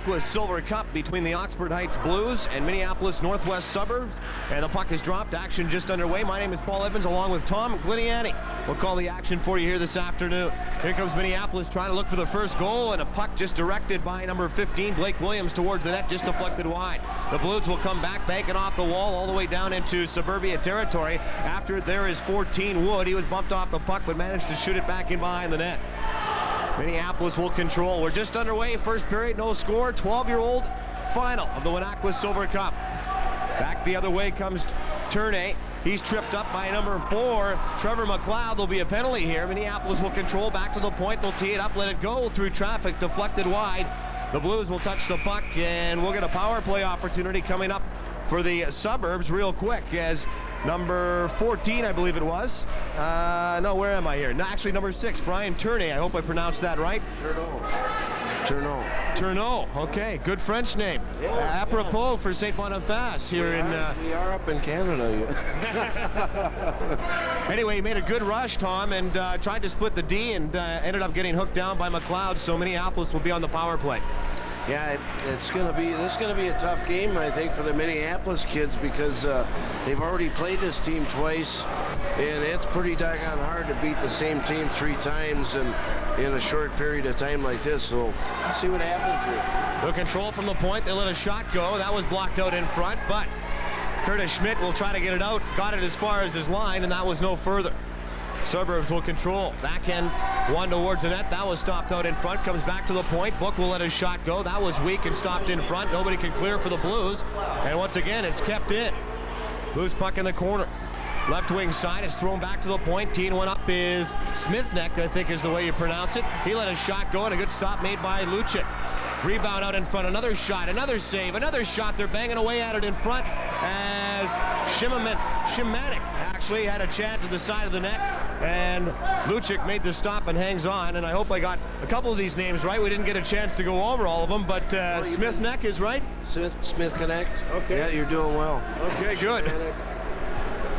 Winakwa Silver Cup between the Oxford Heights Blues and Minneapolis Northwest Suburbs. And the puck is dropped. Action just underway. My name is Paul Evans along with Tom Gliniani. We'll call the action for you here this afternoon. Here comes Minneapolis trying to look for the first goal, and a puck just directed by number 15, Blake Williams, towards the net, just deflected wide. The Blues will come back, banking off the wall all the way down into suburbia territory. After there is 14 Wood. He was bumped off the puck but managed to shoot it back in behind the net. Minneapolis will control. We're just underway. First period, no score. 12-year-old final of the Winakwa Silver Cup. Back the other way comes Turney. He's tripped up by number 4, Trevor McLeod. There'll be a penalty here. Minneapolis will control back to the point. They'll tee it up, let it go through traffic, deflected wide. The Blues will touch the puck, and we'll get a power play opportunity coming up for the Suburbs real quick as number 14, I believe it was. No, where am I here? No, actually, number 6, Brian Turney. I hope I pronounced that right. Turneau. Okay, good French name. Yeah, apropos for St. Boniface here in... We are up in Canada. Anyway, he made a good rush, Tom, and tried to split the D and ended up getting hooked down by McLeod, so Minneapolis will be on the power play. Yeah, this is going to be a tough game, I think, for the Minneapolis kids because they've already played this team twice, and it's pretty doggone hard to beat the same team 3 times in a short period of time like this. So let's see what happens here. The control from the point. They let a shot go. That was blocked out in front, but Curtis Schmidt will try to get it out. Got it as far as his line, and that was no further. Suburbs will control. Backhand one towards the net. That was stopped out in front. Comes back to the point. Book will let his shot go. That was weak and stopped in front. Nobody can clear for the Blues. And once again, it's kept in. Blues puck in the corner. Left wing side is thrown back to the point. Teeing one up is Smithneck, I think is the way you pronounce it. He let his shot go, and a good stop made by Lucic. Rebound out in front. Another shot. Another save. Another shot. They're banging away at it in front as Shimanek actually had a chance at the side of the net, and Lucic made the stop and hangs on. And I hope I got a couple of these names right. We didn't get a chance to go over all of them, but Smithneck is right. Smith Connect. Okay. Yeah, you're doing well. Okay, good.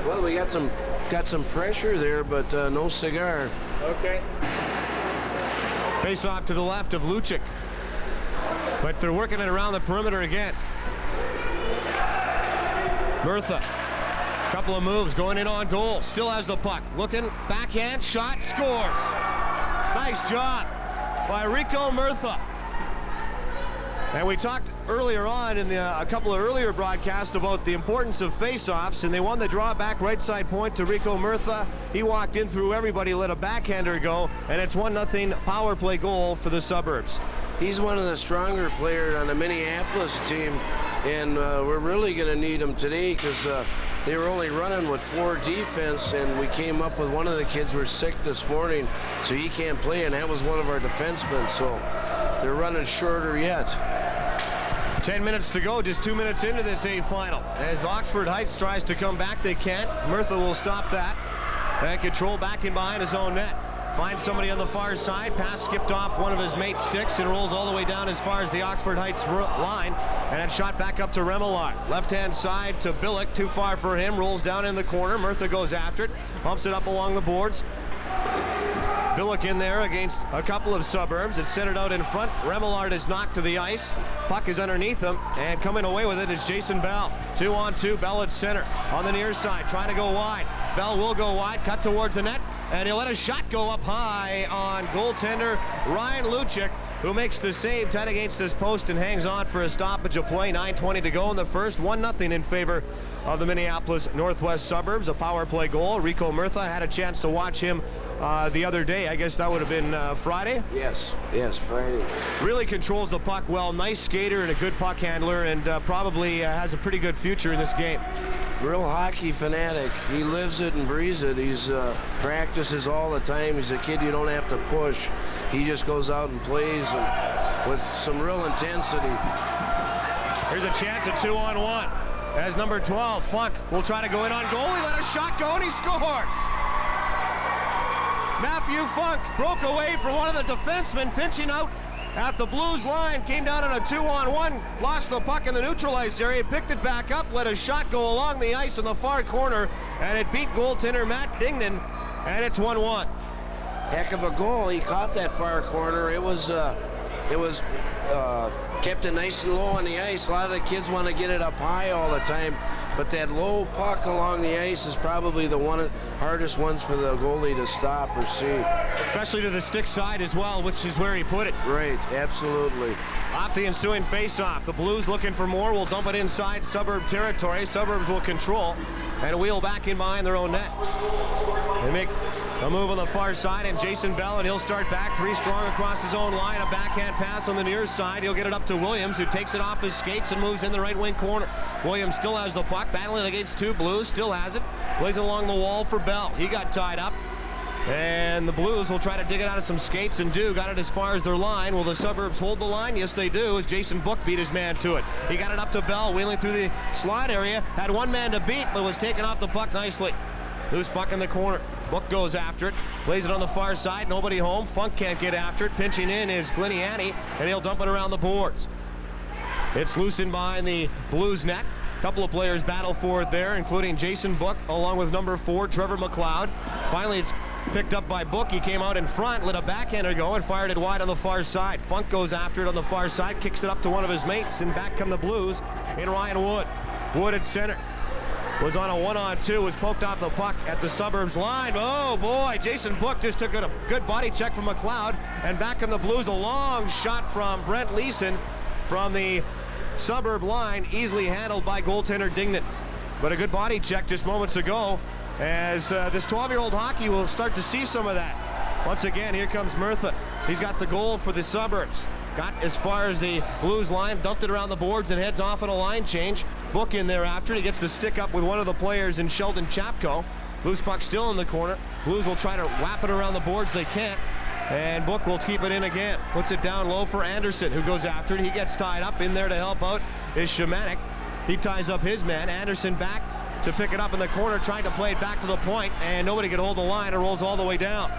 Well, we got some pressure there, but no cigar. Okay. Face off to the left of Lucic, but they're working it around the perimeter again. Murtha, couple of moves, going in on goal, still has the puck, looking, backhand, shot, scores. Nice job by Rico Murtha. And we talked earlier on in a couple of earlier broadcasts about the importance of face-offs, and they won the draw back right side point to Rico Murtha. He walked in through everybody, let a backhander go, and it's 1-0 power play goal for the Suburbs. He's one of the stronger players on the Minneapolis team, and we're really going to need him today because they were only running with 4 defense, and we came up with one of the kids were sick this morning, so he can't play, and that was one of our defensemen, so they're running shorter yet. 10 minutes to go, just 2 minutes into this A final. As Oxford Heights tries to come back, they can't. Murtha will stop that. And control back in behind his own net. Finds somebody on the far side. Pass skipped off one of his mate's sticks and rolls all the way down as far as the Oxford Heights line. And then shot back up to Remillard. Left-hand side to Billick. Too far for him. Rolls down in the corner. Murtha goes after it. Pumps it up along the boards. Billick in there against a couple of Suburbs. It's centered out in front. Remillard is knocked to the ice. Puck is underneath him, and coming away with it is Jason Bell. 2-on-2, Bell at center. On the near side, trying to go wide. Bell will go wide, cut towards the net, and he'll let a shot go up high on goaltender Ryan Lucic, who makes the save, 10 against his post, and hangs on for a stoppage of play. 9:20 to go in the first. 1-0 in favor of the Minneapolis Northwest Suburbs. A power play goal. Rico Murtha, had a chance to watch him the other day. I guess that would have been Friday? Yes, Friday. Really controls the puck well. Nice skater and a good puck handler, and probably has a pretty good future in this game. Real hockey fanatic. He lives it and breathes it. He's practices all the time. He's a kid you don't have to push. He just goes out and plays with some real intensity. Here's a chance at 2-on-1. As number 12, Funk, will try to go in on goal. He let a shot go and he scores. Matthew Funk broke away from one of the defensemen, pinching out at the Blues line, came down on a 2-on-1, lost the puck in the neutralized area, picked it back up, let a shot go along the ice in the far corner, and it beat goaltender Matt Dingnan, and it's 1-1. Heck of a goal. He caught that far corner. It was it was kept it nice and low on the ice. A lot of the kids want to get it up high all the time, but that low puck along the ice is probably the hardest ones for the goalie to stop or see. Especially to the stick side as well, which is where he put it. Right, absolutely. Off the ensuing face-off, the Blues looking for more, will dump it inside Suburb territory. Suburbs will control and wheel back in behind their own net. They make a move on the far side, and Jason Bell, and he'll start back three strong across his own line. A backhand pass on the near side. He'll get it up to Williams, who takes it off his skates and moves in the right wing corner. Williams still has the puck, battling against two Blues, still has it. Plays it along the wall for Bell. He got tied up. And the Blues will try to dig it out of some skates, and got it as far as their line. Will the Suburbs hold the line? Yes, they do, as Jason Book beat his man to it. He got it up to Bell, wheeling through the slot area. Had one man to beat, but was taken off the puck nicely. Loose puck in the corner. Book goes after it. Plays it on the far side. Nobody home. Funk can't get after it. Pinching in is Gliniani, and he'll dump it around the boards. It's loose in behind the Blues net. A couple of players battle for it there, including Jason Book, along with number 4, Trevor McLeod. Finally, it's picked up by Book. He came out in front, let a backhander go, and fired it wide on the far side. Funk goes after it on the far side, kicks it up to one of his mates, and back come the Blues in Ryan Wood. Wood at center. Was on a 1-on-2, was poked off the puck at the Suburbs line. Oh boy, Jason Book just took a good body check from McLeod, and back come the Blues. A long shot from Brent Leeson from the Suburb line, easily handled by goaltender Dignan. But a good body check just moments ago, as this 12-year-old hockey will start to see some of that. Once again, here comes Murtha. He's got the goal for the Suburbs. Got as far as the Blues line, dumped it around the boards, and heads off on a line change. Book in there after. He gets the stick up with one of the players in Sheldon Chapko. Loose puck still in the corner. Blues will try to whap it around the boards. They can't. And Book will keep it in again. Puts it down low for Anderson, who goes after it. He gets tied up. In there to help out is Shemanek. He ties up his man. Anderson back to pick it up in the corner, trying to play it back to the point, and nobody can hold the line. It rolls all the way down.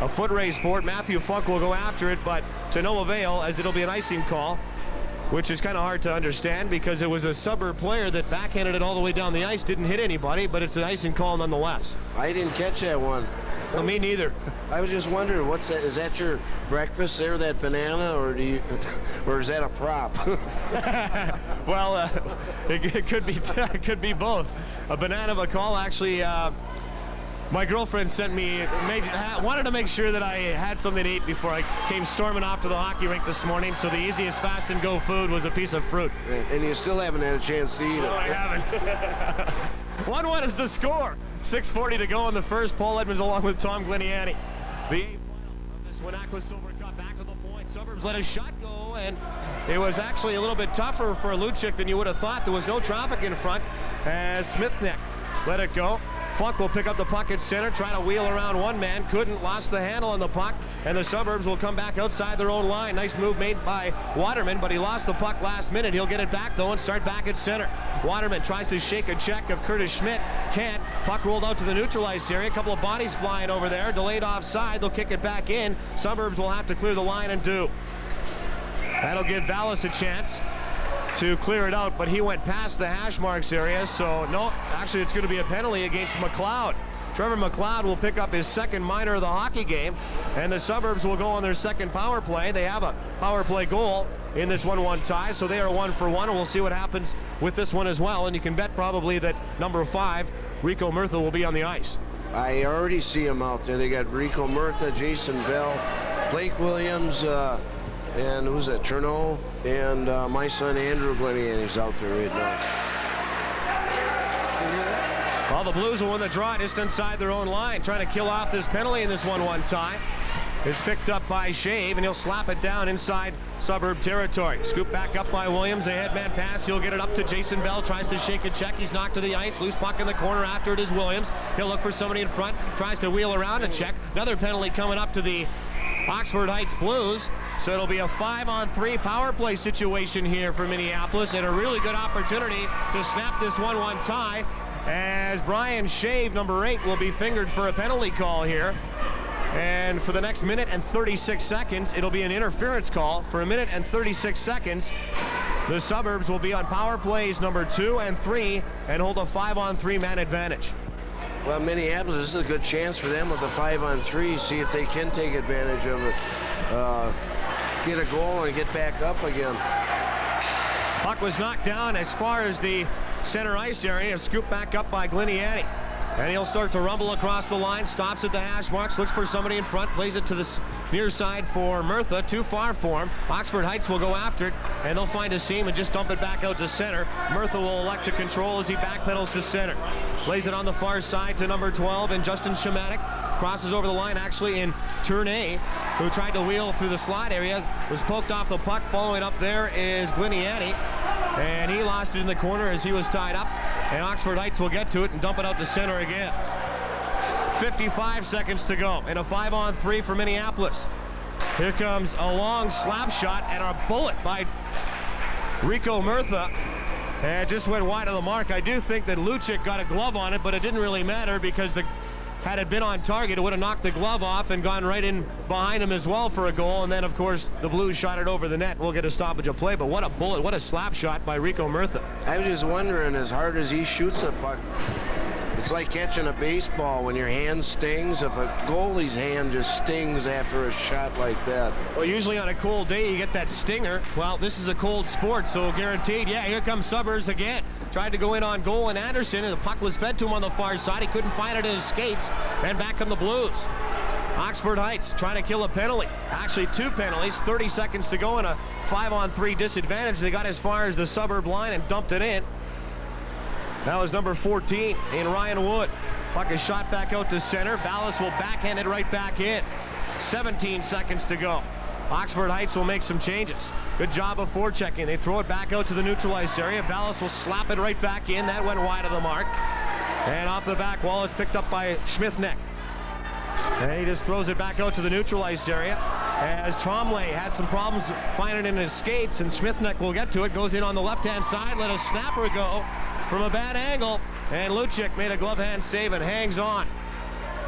A foot race for it. Matthew Funk will go after it, but to no avail, as it'll be an icing call, which is kind of hard to understand because it was a Suburb player that backhanded it all the way down the ice. Didn't hit anybody, but it's an icing call nonetheless. I didn't catch that one. Well, me neither. I was just wondering, what's that? Is that your breakfast there, that banana, or or is that a prop? Well, it could be it could be both. A banana of a call, actually. My girlfriend sent me, wanted to make sure that I had something to eat before I came storming off to the hockey rink this morning, so the easiest fast and go food was a piece of fruit. And you still haven't had a chance to eat it. No, I haven't. 1-1 is the score. 6:40 to go in the first. Paul Edmonds along with Tom Gliniani. The 8th final of this Winakwa Silver Cup, back to the point. Suburbs let a shot go, and it was actually a little bit tougher for Luchik than you would have thought. There was no traffic in front as Smithneck let it go. Funk will pick up the puck at center, try to wheel around one man, couldn't, lost the handle on the puck, and the Suburbs will come back outside their own line. Nice move made by Waterman, but he lost the puck last minute. He'll get it back though and start back at center. Waterman tries to shake a check of Curtis Schmidt, can't. Puck rolled out to the neutralized area, a couple of bodies flying over there, delayed offside, they'll kick it back in. Suburbs will have to clear the line and do. That'll give Vallis a chance to clear it out, but he went past the hash marks area, so no, actually it's going to be a penalty against McLeod. Trevor McLeod will pick up his second minor of the hockey game, and the Suburbs will go on their second power play. They have a power play goal in this 1-1 tie, so they are 1 for 1, and we'll see what happens with this one as well. And you can bet probably that number 5, Rico Murtha, will be on the ice. I already see him out there. They got Rico Murtha, Jason Bell, Blake Williams, and who's that, Turneau, and my son Andrew Gliniani's out there right now. Well, the Blues will win the draw just inside their own line, trying to kill off this penalty in this 1-1 tie. It's picked up by Shave, and he'll slap it down inside Suburb territory. Scoop back up by Williams, a headman pass. He'll get it up to Jason Bell, tries to shake a check. He's knocked to the ice. Loose puck in the corner. After it is Williams. He'll look for somebody in front, tries to wheel around and check. Another penalty coming up to the Oxford Heights Blues. So it'll be a 5-on-3 power play situation here for Minneapolis, and a really good opportunity to snap this 1-1 tie, as Brian Shave, number 8, will be fingered for a penalty call here. And for the next minute and 36 seconds, it'll be an interference call. For a minute and 36 seconds, the Suburbs will be on power plays number 2 and 3 and hold a 5-on-3 man advantage. Well, Minneapolis, this is a good chance for them with the 5-on-3, see if they can take advantage of it. get a goal and get back up again. Puck was knocked down as far as the center ice area, scooped back up by Gliniani. And he'll start to rumble across the line, stops at the hash marks, looks for somebody in front, plays it to the near side for Murtha, too far for him. Oxford Heights will go after it, and they'll find a seam and just dump it back out to center. Murtha will elect to control as he backpedals to center. Plays it on the far side to number 12, and Justin Shematic crosses over the line, actually in Tournay, who tried to wheel through the slot area, was poked off the puck. Following up there is Gliniani, and he lost it in the corner as he was tied up, and Oxford Heights will get to it and dump it out to center again. 55 seconds to go, and a 5-on-3 for Minneapolis. Here comes a long slap shot and a bullet by Rico Murtha, and it just went wide of the mark. I do think that Lucic got a glove on it, but it didn't really matter because had it been on target, it would have knocked the glove off and gone right in behind him as well for a goal. And then, of course, the Blues shot it over the net. We'll get a stoppage of play, but what a bullet, what a slap shot by Rico Murtha. I was just wondering, as hard as he shoots the puck, it's like catching a baseball when your hand stings. If a goalie's hand just stings after a shot like that. Well, usually on a cold day, you get that stinger. Well, this is a cold sport, so guaranteed. Yeah, here comes Suburbs again. Tried to go in on goal and Anderson, and the puck was fed to him on the far side. He couldn't find it in his skates, and back come the Blues. Oxford Heights trying to kill a penalty. Actually, 2 penalties, 30 seconds to go, and a 5-on-3 disadvantage. They got as far as the Suburb line and dumped it in. That was number 14 in Ryan Wood. Puck is shot back out to center. Ballas will backhand it right back in. 17 seconds to go. Oxford Heights will make some changes. Good job of forechecking. They throw it back out to the neutralized area. Ballas will slap it right back in. That went wide of the mark. And off the back wall, it's picked up by Schmithneck. And he just throws it back out to the neutralized area. As Trombley had some problems finding it in his skates, and Schmithneck will get to it. Goes in on the left-hand side. Let a snapper go from a bad angle. And Lucic made a glove hand save and hangs on.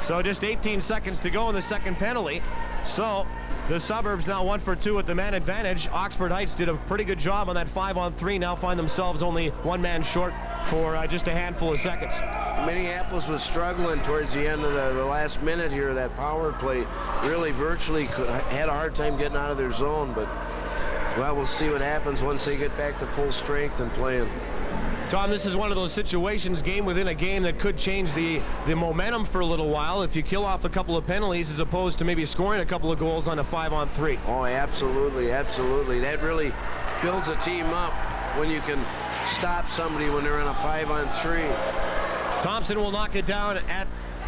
So just 18 seconds to go in the second penalty. So the Suburbs now 1 for 2 with the man advantage. Oxford Heights did a pretty good job on that 5-on-3. Now find themselves only one man short for just a handful of seconds. Minneapolis was struggling towards the end of the last minute here. That power play really virtually had a hard time getting out of their zone. But, well, we'll see what happens once they get back to full strength and playing. Tom, this is one of those situations, game within a game, that could change the momentum for a little while if you kill off a couple of penalties as opposed to maybe scoring a couple of goals on a 5-on-3. Oh, absolutely, absolutely. That really builds a team up when you can stop somebody when they're on a 5-on-3. Thompson will knock it down at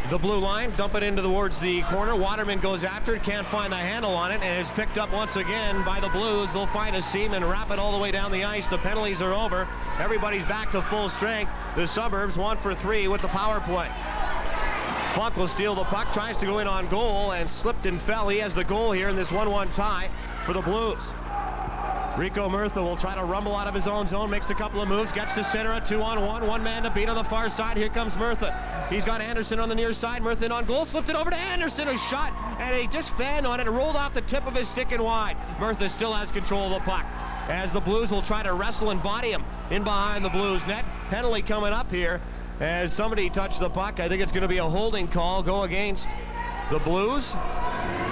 the blue line, dump it into towards the corner. Waterman goes after it, can't find the handle on it, and is picked up once again by the Blues. They'll find a seam and wrap it all the way down the ice. The penalties are over. Everybody's back to full strength. The Suburbs 1 for 3 with the power play. Funk will steal the puck, tries to go in on goal, and slipped and fell. He has the goal here in this 1-1 tie for the Blues. Rico Murtha will try to rumble out of his own zone, makes a couple of moves, gets to center, a 2-on-1, one man to beat on the far side. Here comes Murtha. He's got Anderson on the near side. Murtha in on goal, slipped it over to Anderson, a shot, and he just fanned on it and rolled off the tip of his stick and wide. Murtha still has control of the puck, as the Blues will try to wrestle and body him in behind the Blues net. Penalty coming up here as somebody touched the puck. I think it's going to be a holding call, go against the Blues,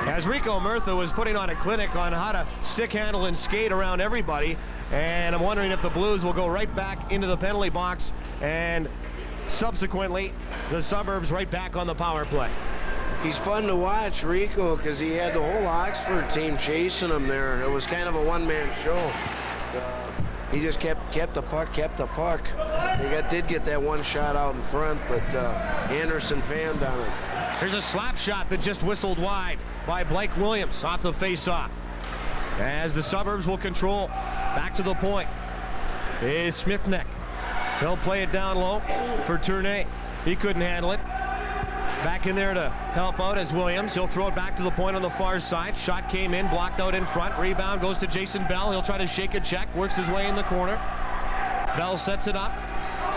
as Rico Murtha was putting on a clinic on how to stick handle and skate around everybody. And I'm wondering if the Blues will go right back into the penalty box, and subsequently the Suburbs right back on the power play. He's fun to watch, Rico, because he had the whole Oxford team chasing him there. It was kind of a one-man show. He just kept the puck. They did get that one shot out in front, but Anderson fanned on it. Here's a slap shot that just whistled wide by Blake Williams off the face-off. As the Suburbs will control. Back to the point is Smithneck. He'll play it down low for Tournay. He couldn't handle it. Back in there to help out as Williams. He'll throw it back to the point on the far side. Shot came in, blocked out in front. Rebound goes to Jason Bell. He'll try to shake a check. Works his way in the corner. Bell sets it up.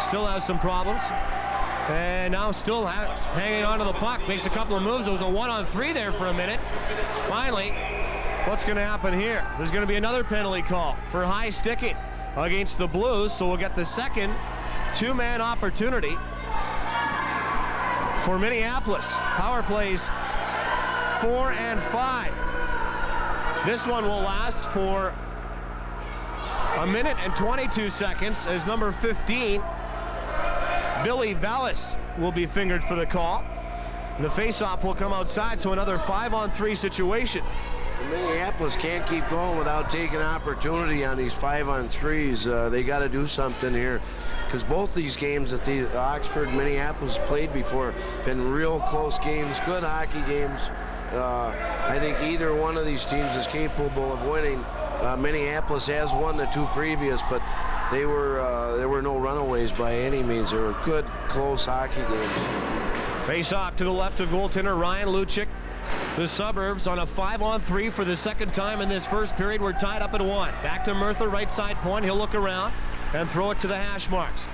Still has some problems. And now still hanging on to the puck. Makes a couple of moves. It was a 1-on-3 there for a minute. Finally, what's going to happen here? There's going to be another penalty call for high sticking against the Blues. So we'll get the second two-man opportunity for Minneapolis. Power plays 4 and 5. This one will last for a minute and 22 seconds as number 15, Billy Vallis, will be fingered for the call. The face-off will come outside, so another 5-on-3 situation. Minneapolis can't keep going without taking opportunity on these 5-on-3s. They got to do something here, because both these games that the Oxford and Minneapolis played before have been real close games, good hockey games. I think either one of these teams is capable of winning. Minneapolis has won the 2 previous, but there were no runaways by any means. They were good, close hockey games. Face off to the left of goaltender Ryan Lucic. The Suburbs on a 5-on-3 for the second time in this first period. We're tied up at 1. Back to Murtha, right side point. He'll look around and throw it to the hash marks.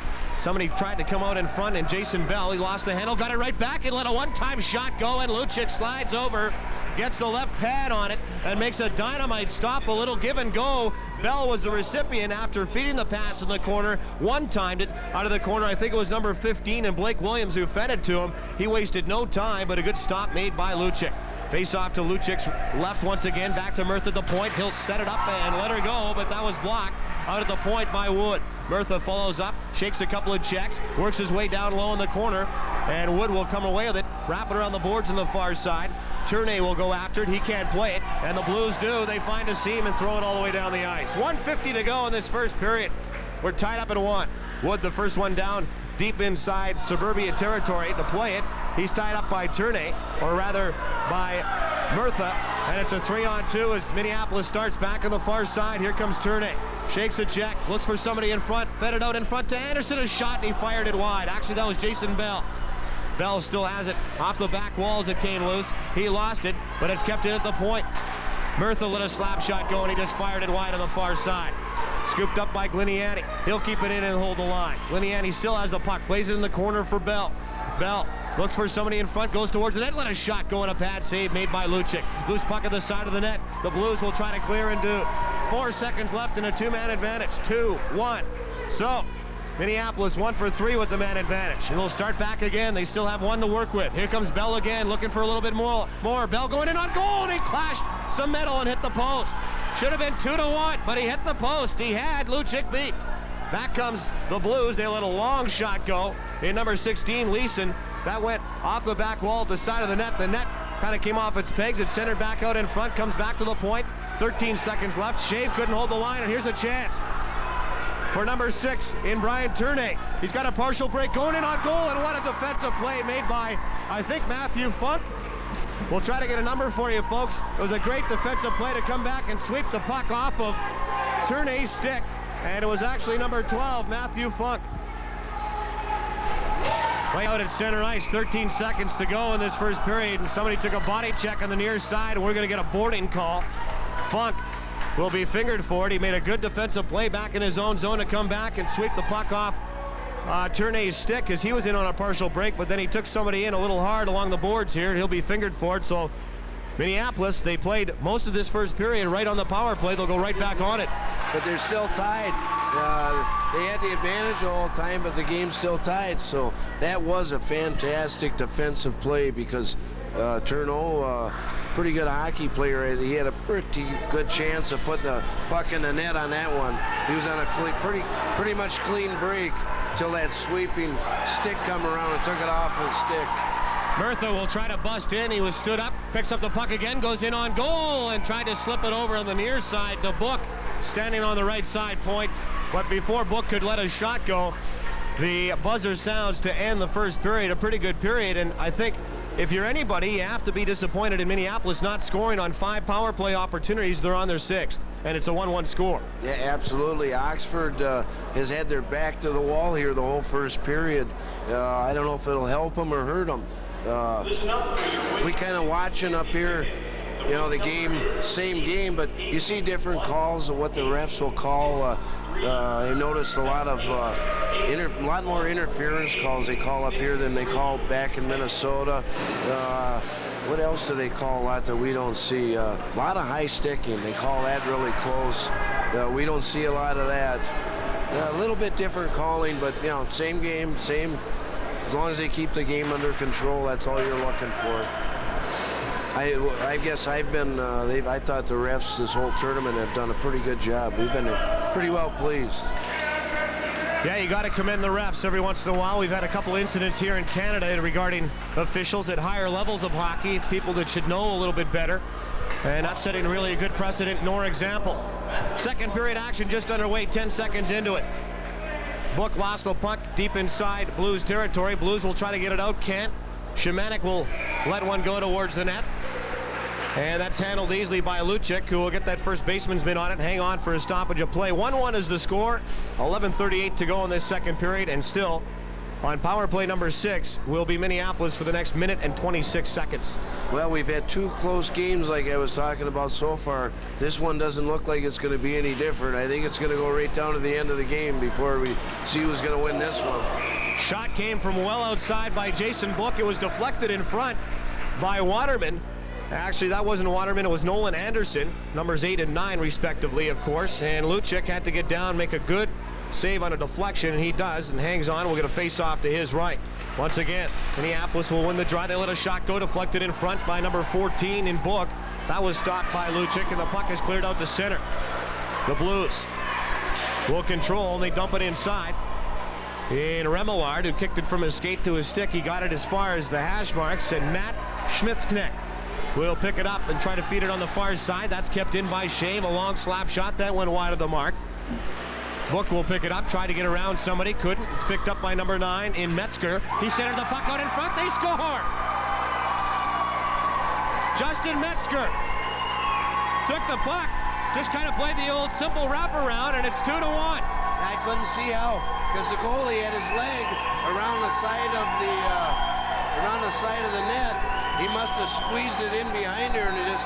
Somebody tried to come out in front, and Jason Bell, he lost the handle, got it right back, and let a one-time shot go, and Lucic slides over, gets the left pad on it, and makes a dynamite stop, a little give and go. Bell was the recipient after feeding the pass in the corner, one-timed it out of the corner. I think it was number 15, and Blake Williams who fed it to him. He wasted no time, but a good stop made by Lucic. Face off to Lucic's left once again, back to Murtha at the point. He'll set it up and let her go, but that was blocked out at the point by Wood. Murtha follows up, shakes a couple of checks, works his way down low in the corner, and Wood will come away with it, wrap it around the boards on the far side. Tournay will go after it. He can't play it, and the Blues do. They find a seam and throw it all the way down the ice. 1:50 to go in this first period. We're tied up at 1. Wood, the first one down deep inside suburbia territory to play it. He's tied up by Tournay, or rather by Murtha, and it's a 3-on-2 as Minneapolis starts back on the far side. Here comes Tournay. Shakes a check, looks for somebody in front, fed it out in front to Anderson, a shot, and he fired it wide. Actually, that was Jason Bell. Bell still has it off the back walls. It came loose. He lost it, but it's kept in at the point. Murtha let a slap shot go, and he just fired it wide on the far side. Scooped up by Gliniani. He'll keep it in and hold the line. Gliniani still has the puck, plays it in the corner for Bell. Bell looks for somebody in front, goes towards the net, let a shot go, and a pad save made by Lucic. Loose puck at the side of the net. The Blues will try to clear and do. 4 seconds left in a 2-man advantage. 2-1. So Minneapolis 1 for 3 with the man advantage. And they'll start back again. They still have 1 to work with. Here comes Bell again, looking for a little bit more. Bell going in on goal, and he clashed some metal and hit the post. Should have been 2-1, but he hit the post. He had Lucic beat. Back comes the Blues. They let a long shot go in number 16, Leeson. That went off the back wall at the side of the net. The net kind of came off its pegs. It's centered back out in front, comes back to the point. 13 seconds left. Shave couldn't hold the line, and here's a chance for number 6 in Brian Tournay. He's got a partial break going in on goal, and what a defensive play made by, I think, Matthew Funk. We'll try to get a number for you, folks. It was a great defensive play to come back and sweep the puck off of Tournay's stick, and it was actually number 12, Matthew Funk. Way out at center ice, 13 seconds to go in this first period, and somebody took a body check on the near side, and we're going to get a boarding call. Funk will be fingered for it. He made a good defensive play back in his own zone to come back and sweep the puck off Tournay's stick, as he was in on a partial break, but then he took somebody in a little hard along the boards here, and he'll be fingered for it. So Minneapolis, they played most of this first period right on the power play. They'll go right back on it. But they're still tied. They had the advantage the whole time, but the game's still tied. So that was a fantastic defensive play, because Turneau, pretty good hockey player. He had a pretty good chance of putting the puck in the net on that one. He was on a pretty much clean break till that sweeping stick come around and took it off his stick. Murtha will try to bust in. He was stood up, picks up the puck again, goes in on goal, and tried to slip it over on the near side to Book, standing on the right side point. But before Book could let a shot go, the buzzer sounds to end the first period. A pretty good period, and I think if you're anybody, you have to be disappointed in Minneapolis not scoring on 5 power play opportunities. They're on their 6th, and it's a 1-1 score. Yeah, absolutely. Oxford has had their back to the wall here the whole first period. I don't know if it'll help them or hurt them. We kind of watching up here, you know, the game, same game, but you see different calls of what the refs will call. I noticed a lot more interference calls they call up here than they call back in Minnesota. What else do they call a lot that we don't see? A lot of high sticking. They call that really close. We don't see a lot of that. A little bit different calling, but you know, same game, same. As long as they keep the game under control, that's all you're looking for. I guess I've been, I thought the refs this whole tournament have done a pretty good job. We've been pretty well pleased. Yeah, you got to commend the refs every once in a while. We've had a couple incidents here in Canada regarding officials at higher levels of hockey, people that should know a little bit better, and not setting really a good precedent nor example. Second period action just underway, 10 seconds into it. Book lost the puck deep inside Blues territory. Blues will try to get it out, can't. Szymanek will let one go towards the net. And that's handled easily by Lucic, who will get that first baseman's mitt on it. Hang on for a stoppage of play. 1-1 is the score. 11:38 to go in this second period. And still, on power play number 6, will be Minneapolis for the next minute and 26 seconds. Well, we've had 2 close games like I was talking about so far. This one doesn't look like it's going to be any different. I think it's going to go right down to the end of the game before we see who's going to win this one. Shot came from well outside by Jason Book. It was deflected in front by Waterman. Actually, that wasn't Waterman, it was Nolan Anderson, numbers 8 and 9 respectively, of course. And Lucic had to get down, make a good save on a deflection, and he does, and hangs on. We'll get a face-off to his right. Once again, Minneapolis will win the draw. They let a shot go, deflected in front by number 14 in Book. That was stopped by Lucic, and the puck is cleared out to center. The Blues will control, and they dump it inside. In Remillard, who kicked it from his skate to his stick, he got it as far as the hash marks, and Matt Schmitzknecht will pick it up and try to feed it on the far side. That's kept in by Shame. A long slap shot that went wide of the mark. Book will pick it up, try to get around somebody, couldn't. It's picked up by number 9 in Metzger. He centered the puck out in front. They score! Justin Metzger took the puck, just kind of played the old simple wraparound, and it's 2-1. I couldn't see how, because the goalie had his leg around the side of the net. He must have squeezed it in behind her, and it just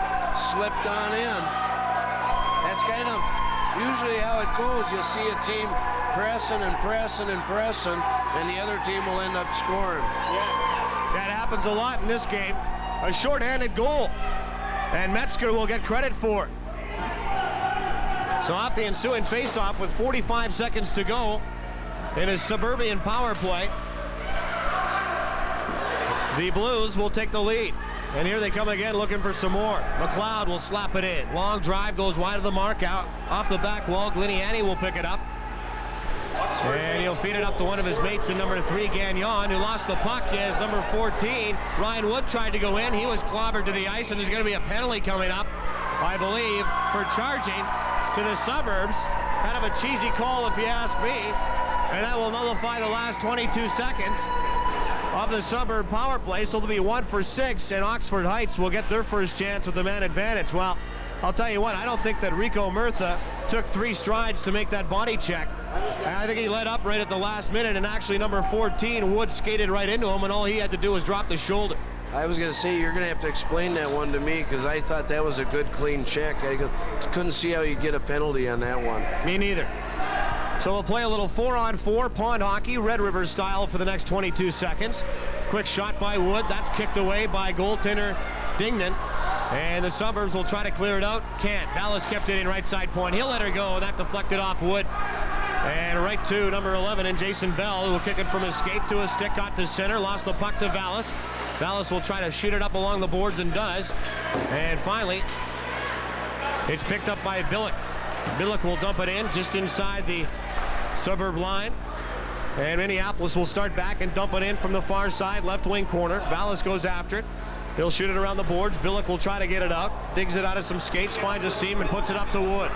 slipped on in. That's kind of usually how it goes. You'll see a team pressing and pressing and pressing, and the other team will end up scoring. Yeah, that happens a lot in this game. A shorthanded goal, and Metzger will get credit for it. So off the ensuing faceoff with 45 seconds to go in his Suburban power play, the Blues will take the lead. And here they come again looking for some more. McLeod will slap it in. Long drive goes wide of the mark, out off the back wall. Gliniani will pick it up. And he'll feed it up to one of his mates in number 3, Gagnon, who lost the puck as number 14. Ryan Wood tried to go in. He was clobbered to the ice, and there's going to be a penalty coming up, I believe, for charging to the Suburbs. Kind of a cheesy call if you ask me. And that will nullify the last 22 seconds of the Suburb power play. So they'll be 1 for 6, and Oxford Heights will get their first chance with the man advantage. Well, I'll tell you what, I don't think that Rico Murtha took 3 strides to make that body check. And I think he let up right at the last minute, and actually number 14, Wood, skated right into him, and all he had to do was drop the shoulder. I was going to say, you're going to have to explain that one to me, because I thought that was a good, clean check. I couldn't see how you get a penalty on that one. Me neither. So we'll play a little 4-on-4 pond hockey, Red River style, for the next 22 seconds. Quick shot by Wood. That's kicked away by goaltender Dignan. And the Suburbs will try to clear it out. Can't. Dallas kept it in right side point. He'll let her go, and that deflected off Wood. And right to number 11, and Jason Bell, who will kick it from his skate to a stick out to center. Lost the puck to Vallis. Vallis will try to shoot it up along the boards and does. And finally, it's picked up by Billick. Billick will dump it in just inside the Suburb line. And Minneapolis will start back and dump it in from the far side, left wing corner. Vallis goes after it. He'll shoot it around the boards. Billick will try to get it out. Digs it out of some skates, finds a seam, and puts it up to Wood.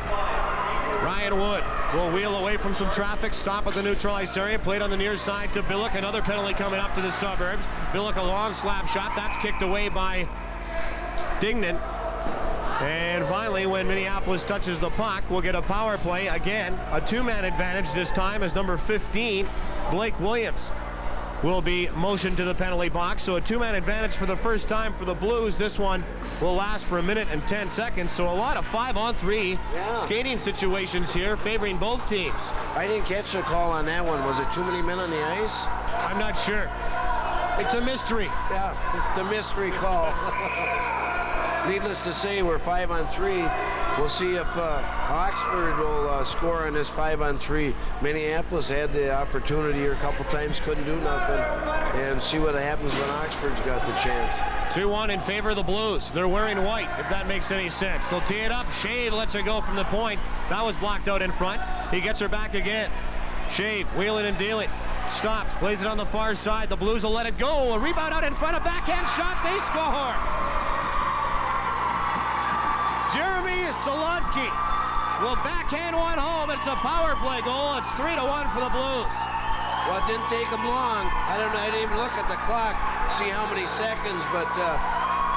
Ryan Wood will wheel away from some traffic, stop at the neutral ice area, played on the near side to Billick. Another penalty coming up to the Suburbs. Billick, a long slap shot. That's kicked away by Dignan. And finally, when Minneapolis touches the puck, we'll get a power play. Again, a 2-man advantage this time, as number 15, Blake Williams, will be motioned to the penalty box. So a 2-man advantage for the first time for the Blues. This one will last for 1 minute and 10 seconds. So a lot of 5-on-3 skating situations here favoring both teams. I didn't catch the call on that one. Was it too many men on the ice? I'm not sure. It's a mystery. Yeah, the mystery call. Needless to say, we're 5-on-3. we'll see if Oxford will score on this 5-on-3. Minneapolis had the opportunity here a couple times, couldn't do nothing, and see what happens when Oxford's got the chance. 2-1 in favor of the Blues. They're wearing white, if that makes any sense. They'll tee it up. Shave lets her go from the point. That was blocked out in front. He gets her back again. Shave, wheeling and dealing. Stops, plays it on the far side. The Blues will let it go. A rebound out in front, a backhand shot. They score. Jeremy Solodki will backhand one home. It's a power play goal. It's 3-1 for the Blues. Well, it didn't take them long. I don't know. I didn't even look at the clock to see how many seconds, but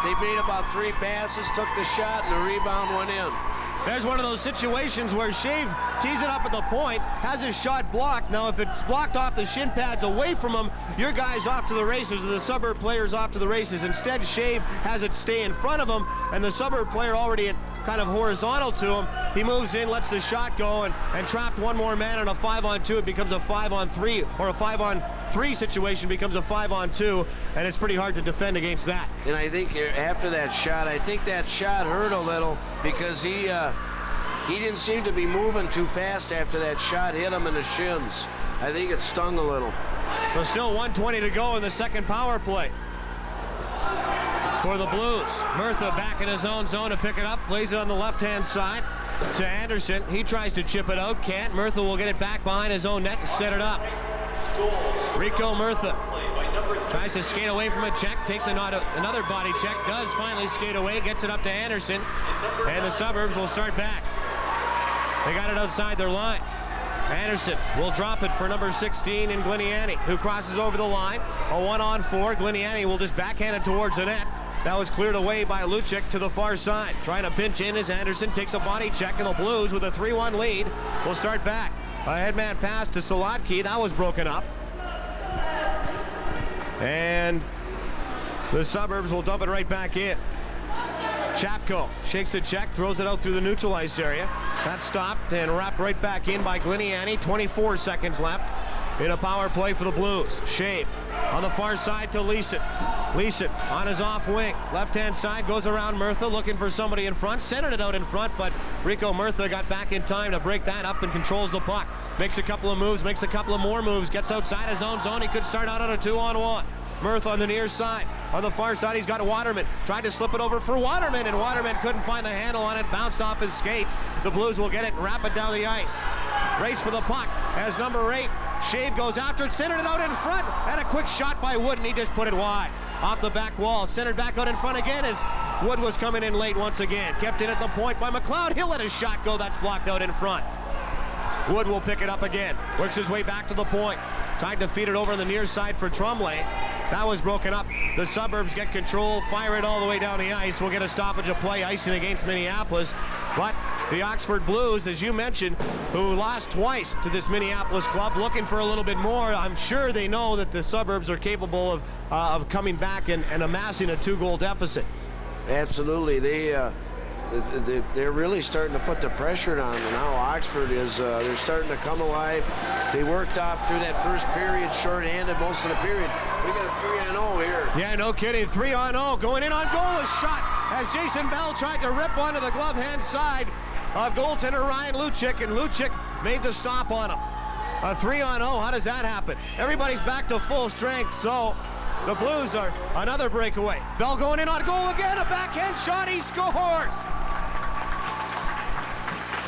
they made about 3 passes, took the shot, and the rebound went in. There's one of those situations where Shave tees it up at the point, has his shot blocked. Now, if it's blocked off the shin pads away from him, your guy's off to the races, or the Suburb player's off to the races. Instead, Shave has it stay in front of him, and the Suburb player already kind of horizontal to him. He moves in, lets the shot go, and trapped one more man on a 5-on-2. It becomes a 5-on-3, or a 5-on-3 situation becomes a 5-on-2, and it's pretty hard to defend against that. And I think after that shot, I think that shot hurt a little because he didn't seem to be moving too fast after that shot hit him in the shins. I think it stung a little. So still 1:20 to go in the second power play for the Blues. Murtha back in his own zone to pick it up, plays it on the left-hand side to Anderson. He tries to chip it out, can't. Murtha will get it back behind his own net and set it up. Rico Murtha tries to skate away from a check, takes another body check, does finally skate away, gets it up to Anderson, and the Suburbs will start back. They got it outside their line. Anderson will drop it for number 16 in Gliniani, who crosses over the line. A 1-on-4. Gliniani will just backhand it towards the net. That was cleared away by Lucic to the far side. Trying to pinch in as Anderson takes a body check, and the Blues with a 3-1 lead will start back. A headman pass to Solodki. That was broken up. And the Suburbs will dump it right back in. Chapko shakes the check, throws it out through the neutral ice area. That's stopped and wrapped right back in by Gliniani. 24 seconds left in a power play for the Blues. Shave on the far side to Leeson. Leeson on his off wing. Left-hand side goes around Murtha, looking for somebody in front. Centered it out in front, but Rico Murtha got back in time to break that up and controls the puck. Makes a couple of moves, makes a couple of more moves, gets outside his own zone. He could start out on a 2-on-1. Murtha on the near side. On the far side, he's got Waterman. Tried to slip it over for Waterman, and Waterman couldn't find the handle on it. Bounced off his skates. The Blues will get it and wrap it down the ice. Race for the puck as number 8. Shave goes after it, centered it out in front, and a quick shot by Wood, and he just put it wide. Off the back wall, centered back out in front again as Wood was coming in late once again. Kept in at the point by McLeod. He'll let his shot go. That's blocked out in front. Wood will pick it up again. Works his way back to the point. Tried to feed it over on the near side for Tremblay. That was broken up. The Suburbs get control, fire it all the way down the ice. We'll get a stoppage of play, icing against Minneapolis. But the Oxford Blues, as you mentioned, who lost twice to this Minneapolis club, looking for a little bit more. I'm sure they know that the Suburbs are capable of coming back and amassing a 2-goal deficit. Absolutely. They're really starting to put the pressure on. Now Oxford is, they're starting to come alive. They worked off through that first period, short-handed most of the period. We got a 3-0 here. Yeah, no kidding. 3-0. Going in on goal, a shot as Jason Bell tried to rip one to the glove hand side of goaltender Ryan Lucic, and Lucic made the stop on him. A 3-0. How does that happen? Everybody's back to full strength, so the Blues are another breakaway. Bell going in on goal again, a backhand shot, he scores!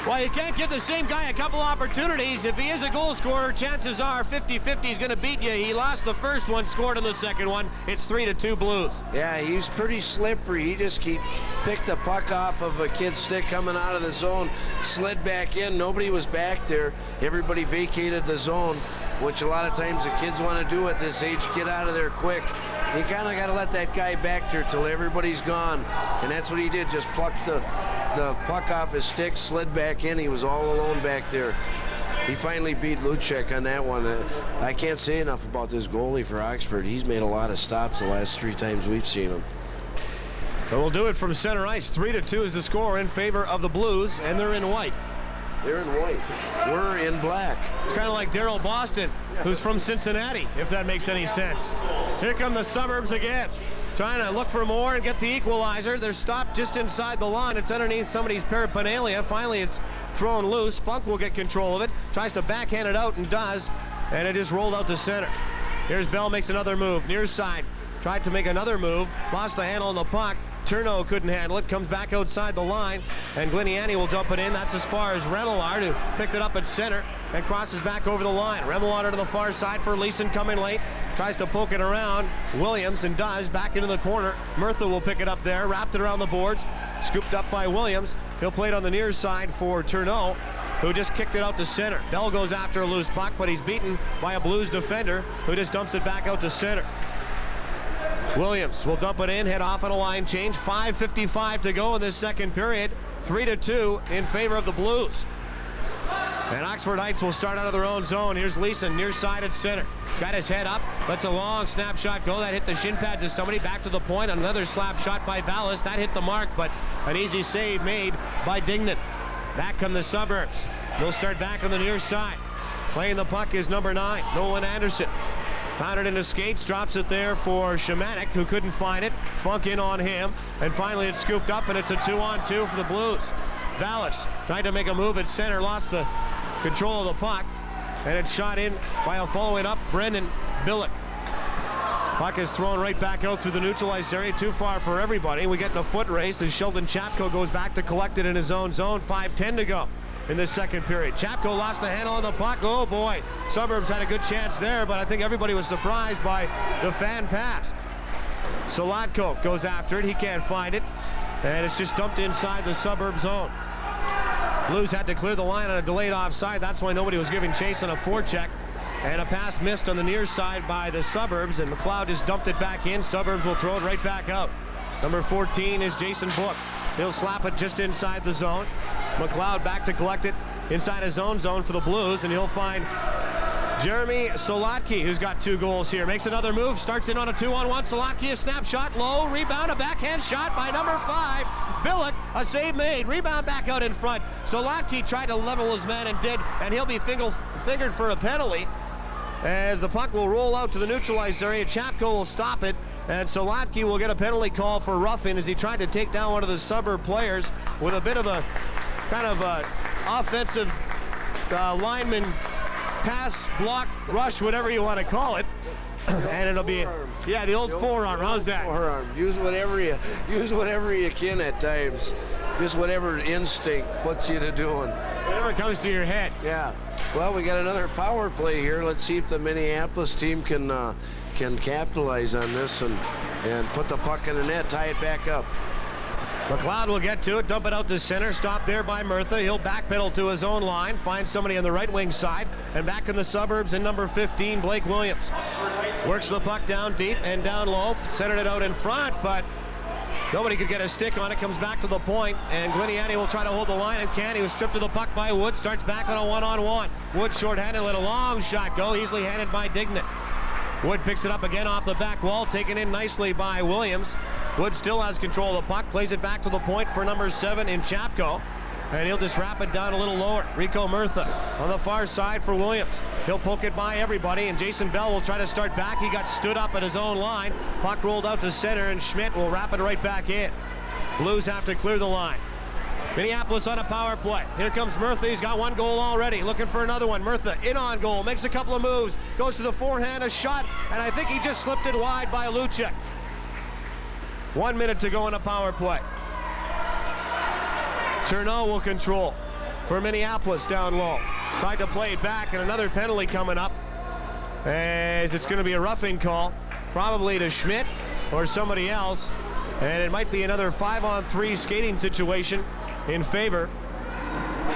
Well, you can't give the same guy a couple opportunities. If he is a goal scorer, chances are 50-50 he's going to beat you. He lost the first one, scored in the second one. It's 3-2 Blues. Yeah, he's pretty slippery. He just picked the puck off of a kid's stick coming out of the zone, slid back in. Nobody was back there. Everybody vacated the zone, which a lot of times the kids want to do at this age, get out of there quick. You kind of got to let that guy back there till everybody's gone. And that's what he did, just plucked the puck off his stick, slid back in. He was all alone back there. He finally beat Lucic on that one. I can't say enough about this goalie for Oxford. He's made a lot of stops the last 3 times we've seen him. So we'll do it from center ice. 3-2 is the score in favor of the Blues, and they're in white. They're in white. We're in black. It's kind of like Daryl Boston, who's from Cincinnati, if that makes any sense. Here come the Suburbs again. trying to look for more and get the equalizer. They're stopped just inside the line. It's underneath somebody's paraphernalia. Finally, it's thrown loose. Funk will get control of it. Tries to backhand it out and does. And it is rolled out to center. Here's Bell, makes another move. Near side. Tried to make another move. Lost the handle on the puck. Turno couldn't handle it. Comes back outside the line. And Gliniani will dump it in. That's as far as Remillard, who picked it up at center and crosses back over the line. Remillard to the far side for Leeson coming late. Tries to poke it around. Williams, and does. Back into the corner. Murtha will pick it up there. Wrapped it around the boards. Scooped up by Williams. He'll play it on the near side for Turno, who just kicked it out to center. Bell goes after a loose puck, but he's beaten by a Blues defender who just dumps it back out to center. Williams will dump it in, head off on a line change. 5:55 to go in this second period. 3-2 in favor of the Blues. And Oxford Heights will start out of their own zone. Here's Leeson, near side at center. Got his head up, lets a long snapshot go. That hit the shin pads of somebody. Back to the point, another slap shot by Vallis. That hit the mark, but an easy save made by Dignan. Back come the Suburbs. They'll start back on the near side. Playing the puck is number 9, Nolan Anderson. Found it into skates, drops it there for Shemanek, who couldn't find it. Funk in on him, and finally it's scooped up, and it's a 2-on-2 for the Blues. Vallis tried to make a move at center, lost the control of the puck, and it's shot in by a following up Brendan Billick. Puck is thrown right back out through the neutralized area, too far for everybody. We get in a foot race as Sheldon Chapko goes back to collect it in his own zone. 5:10 to go in this second period. Chapko lost the handle on the puck. Oh boy, Suburbs had a good chance there, but I think everybody was surprised by the fan pass. Solatko goes after it. He can't find it, and it's just dumped inside the Suburb zone. Blues had to clear the line on a delayed offside. That's why nobody was giving chase on a forecheck. And a pass missed on the near side by the Suburbs, and McLeod just dumped it back in. Suburbs will throw it right back out. Number 14 is Jason Book. He'll slap it just inside the zone. McLeod back to collect it inside his own zone for the Blues, and he'll find Jeremy Solatke, who's got 2 goals here. Makes another move, starts in on a 2-on-1. Solatke, a snapshot, low, rebound, a backhand shot by number 5. Billick, a save made, rebound back out in front. Solatke tried to level his man and did, and he'll be fingered for a penalty, as the puck will roll out to the neutralized area. Chapko will stop it, and Solatke will get a penalty call for roughing as he tried to take down one of the Suburb players with a bit of a kind of a offensive lineman pass, block, rush, whatever you want to call it. And it'll be, yeah, the old forearm. How's that? Forearm. Use whatever you can at times. Just whatever instinct puts you to doing. Whatever comes to your head. Yeah. Well, we got another power play here. Let's see if the Minneapolis team can capitalize on this and put the puck in the net, tie it back up. McLeod will get to it, dump it out to center, stopped there by Murtha. He'll backpedal to his own line, find somebody on the right wing side, and back in the Suburbs in number 15, Blake Williams. Works the puck down deep and down low, centered it out in front, but nobody could get a stick on it. Comes back to the point, and Gliniani will try to hold the line and can. He was stripped of the puck by Wood, starts back on a 1-on-1. Wood short-handed, let a long shot go, easily handed by Dignan. Wood picks it up again off the back wall, taken in nicely by Williams. Wood still has control of the puck, plays it back to the point for number 7 in Chapko, and he'll just wrap it down a little lower. Rico Murtha on the far side for Williams. He'll poke it by everybody, and Jason Bell will try to start back. He got stood up at his own line. Puck rolled out to center, and Schmidt will wrap it right back in. Blues have to clear the line. Minneapolis on a power play. Here comes Murtha. He's got 1 goal already. Looking for another one. Murtha in on goal. Makes a couple of moves. Goes to the forehand, a shot, and I think he just slipped it wide by Luchek. 1 minute to go in a power play. Turneau will control for Minneapolis down low. Tried to play it back, and another penalty coming up, as it's going to be a roughing call, probably to Schmidt or somebody else, and it might be another 5-on-3 skating situation in favor.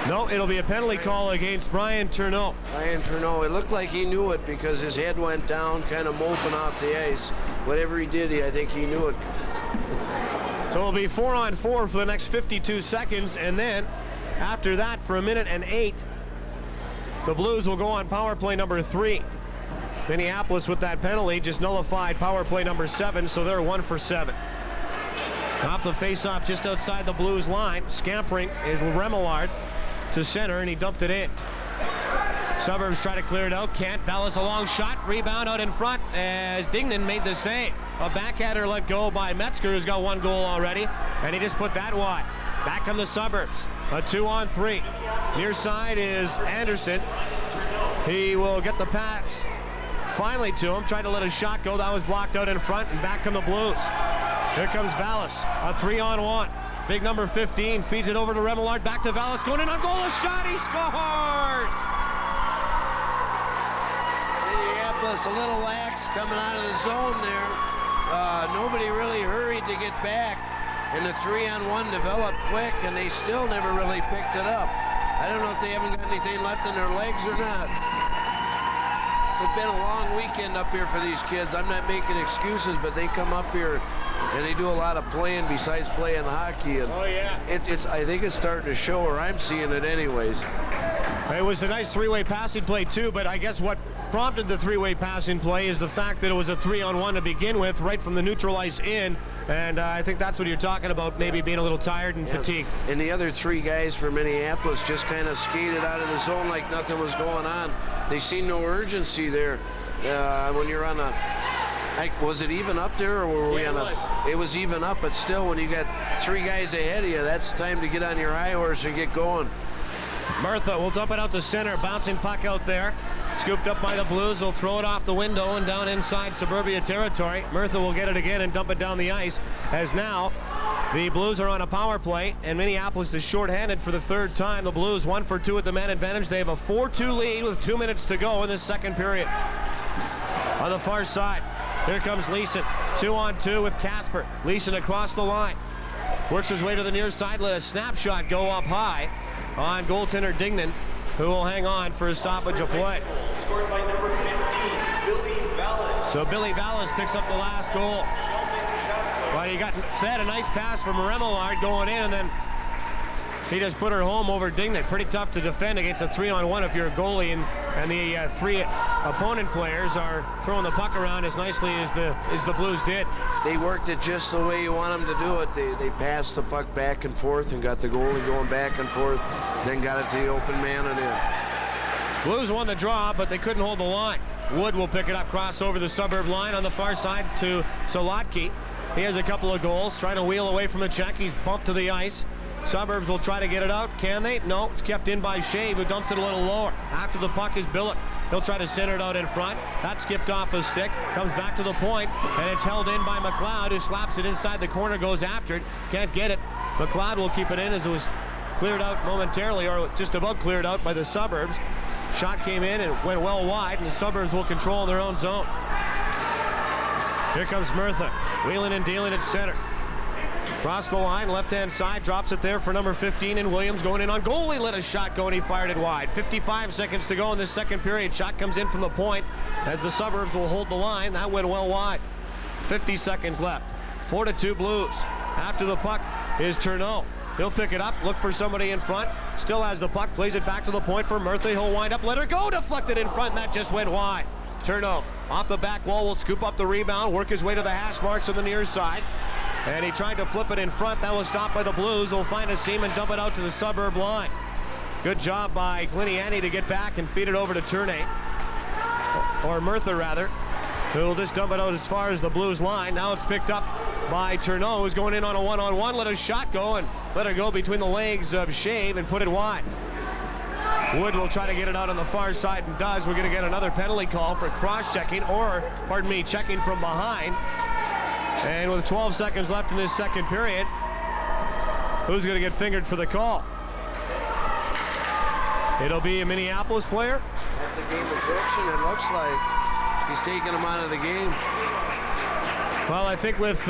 No, it'll be a penalty call against Brian Turneau. Brian Turneau, it looked like he knew it because his head went down, kind of moping off the ice. Whatever he did, I think he knew it. So it'll be 4-on-4 for the next 52 seconds, and then after that, for 1:08, the Blues will go on power play number 3. Minneapolis, with that penalty, just nullified power play number 7, so they're 1 for 7. Off the face-off just outside the Blues line, scampering is Remillard to center, and he dumped it in. Suburbs try to clear it out, can't. Ballas a long shot, rebound out in front as Dignan made the save. A backhander let go by Metzger, who's got 1 goal already, and he just put that wide. Back come the Suburbs. A 2-on-3. Near side is Anderson. He will get the pass finally to him. Tried to let a shot go. That was blocked out in front, and back come the Blues. Here comes Vallis. A 3-on-1. Big number 15 feeds it over to Remillard. Back to Vallis. Going in on goal. A shot. He scores! Minneapolis a little lax coming out of the zone there. Nobody really hurried to get back. And the 3-on-1 developed quick, and they still never really picked it up. I don't know if they haven't got anything left in their legs or not. It's been a long weekend up here for these kids. I'm not making excuses, but they come up here and they do a lot of playing besides playing hockey. And oh, yeah. I think it's starting to show, or I'm seeing it anyways. It was a nice 3-way passing play, too, but I guess what prompted the 3-way passing play is the fact that it was a 3-on-1 to begin with, right from the neutral ice in, and I think that's what you're talking about, maybe being a little tired and fatigued. And the other 3 guys for Minneapolis just kind of skated out of the zone like nothing was going on. They seen no urgency there. When you're on a, was it even up there, or were we on a? It was even up, but still, when you got 3 guys ahead of you, that's time to get on your high horse and get going. Murtha will dump it out to center, bouncing puck out there. Scooped up by the Blues. They'll throw it off the window and down inside Suburbia territory. Murtha will get it again and dump it down the ice, as now the Blues are on a power play, and Minneapolis is shorthanded for the 3rd time. The Blues 1 for 2 at the man advantage. They have a 4-2 lead with 2 minutes to go in this 2nd period. On the far side, here comes Leeson. 2-on-2 with Casper. Leeson across the line. Works his way to the near side. Let a snapshot go up high on goaltender Dignan, who will hang on for a stoppage of play. Scored by number 15, Billy Vallis. So Billy Vallis picks up the last goal. Well, he got fed a nice pass from Remillard going in, and then he just put her home over Dignan. Pretty tough to defend against a 3-on-1 if you're a goalie, and the 3 opponent players are throwing the puck around as nicely as the Blues did. They worked it just the way you want them to do it. They passed the puck back and forth and got the goalie going back and forth, then got it to the open man and in. Blues won the draw, but they couldn't hold the line. Wood will pick it up, cross over the Suburb line on the far side to Solotki. He has a couple of goals, trying to wheel away from the check. He's bumped to the ice. Suburbs will try to get it out. Can they? No, it's kept in by Shave, who dumps it a little lower. After the puck is Billick. He'll try to center it out in front. That skipped off his stick, comes back to the point, and it's held in by McLeod, who slaps it inside the corner, goes after it. Can't get it. McLeod will keep it in as it was cleared out momentarily, or just about cleared out by the Suburbs. Shot came in and went well wide, and the Suburbs will control their own zone. Here comes Murtha, wheeling and dealing at center. Across the line, left-hand side, drops it there for number 15, and Williams going in on goal. He let a shot go, and he fired it wide. 55 seconds to go in this 2nd period. Shot comes in from the point as the Suburbs will hold the line. That went well wide. 50 seconds left. 4-2 Blues. After the puck is Turneau. He'll pick it up, look for somebody in front. Still has the puck, plays it back to the point for Murtha. He'll wind up, let her go, deflected in front, and that just went wide. Turneau off the back wall will scoop up the rebound, work his way to the hash marks on the near side. And he tried to flip it in front. That was stopped by the Blues. They'll find a seam and dump it out to the Suburb line. Good job by Gliniani to get back and feed it over to Turnay, or Murtha rather, who will just dump it out as far as the Blues line. Now it's picked up by Turneau, who's going in on a 1-on-1. Let a shot go and let it go between the legs of Shave and put it wide. Wood will try to get it out on the far side and does. We're going to get another penalty call for cross-checking, or, pardon me, checking from behind. And with 12 seconds left in this 2nd period, who's going to get fingered for the call? It'll be a Minneapolis player. That's a game ejection, it looks like. He's taking him out of the game. Well, I think with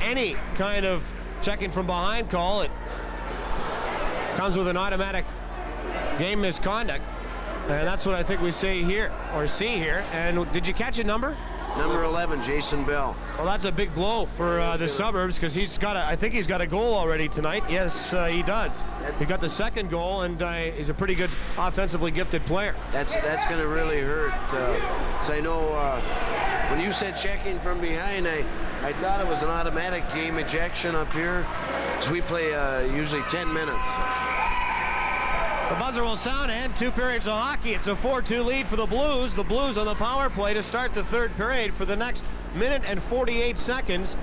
any kind of checking from behind call, it comes with an automatic game misconduct. And that's what I think we say here, or see here. And did you catch a number? Number 11, Jason Bell. Well, that's a big blow for the Suburbs, because I think he's got a goal already tonight. Yes, he does. He got the 2nd goal, and he's a pretty good offensively gifted player. That's going to really hurt. 'Cause I know when you said checking from behind, I thought it was an automatic game ejection up here, because we play usually 10 minutes. The buzzer will sound, and 2 periods of hockey. It's a 4-2 lead for the Blues. The Blues on the power play to start the 3rd period for the next minute and 48 seconds.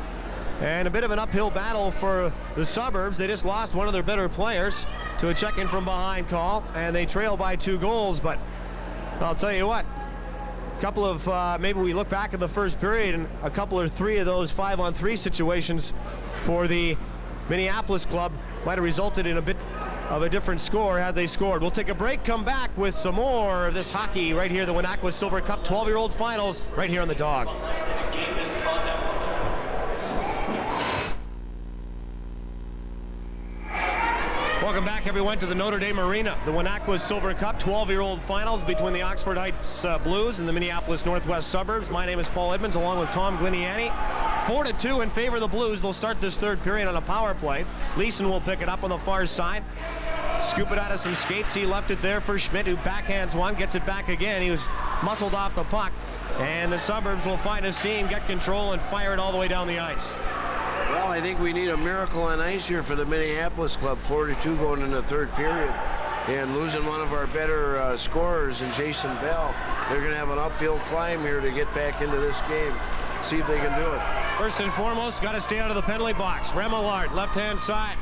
And a bit of an uphill battle for the Suburbs. They just lost one of their better players to a check-in from behind call, and they trail by 2 goals. But I'll tell you what, a couple of, maybe we look back in the first period, and a couple or 3 of those 5-on-3 situations for the Minneapolis club might have resulted in a bit of a different score had they scored. We'll take a break, come back with some more of this hockey right here, the Winakwa Silver Cup 12-year-old finals, right here on the Dog. Welcome back, everyone, to the Notre Dame Arena. The Winakwa Silver Cup 12-year-old finals between the Oxford Heights Blues and the Minneapolis Northwest Suburbs. My name is Paul Edmonds, along with Tom Gliniani. 4-2 in favor of the Blues. They'll start this third period on a power play. Leeson will pick it up on the far side. Scoop it out of some skates. He left it there for Schmidt, who backhands one, gets it back again. He was muscled off the puck. And the Suburbs will find a seam, get control, and fire it all the way down the ice. Well, I think we need a miracle on ice here for the Minneapolis club. 4-2 going in the third period. And losing one of our better scorers in Jason Bell. They're going to have an uphill climb here to get back into this game. See if they can do it. First and foremost, got to stay out of the penalty box. Remillard, left-hand side.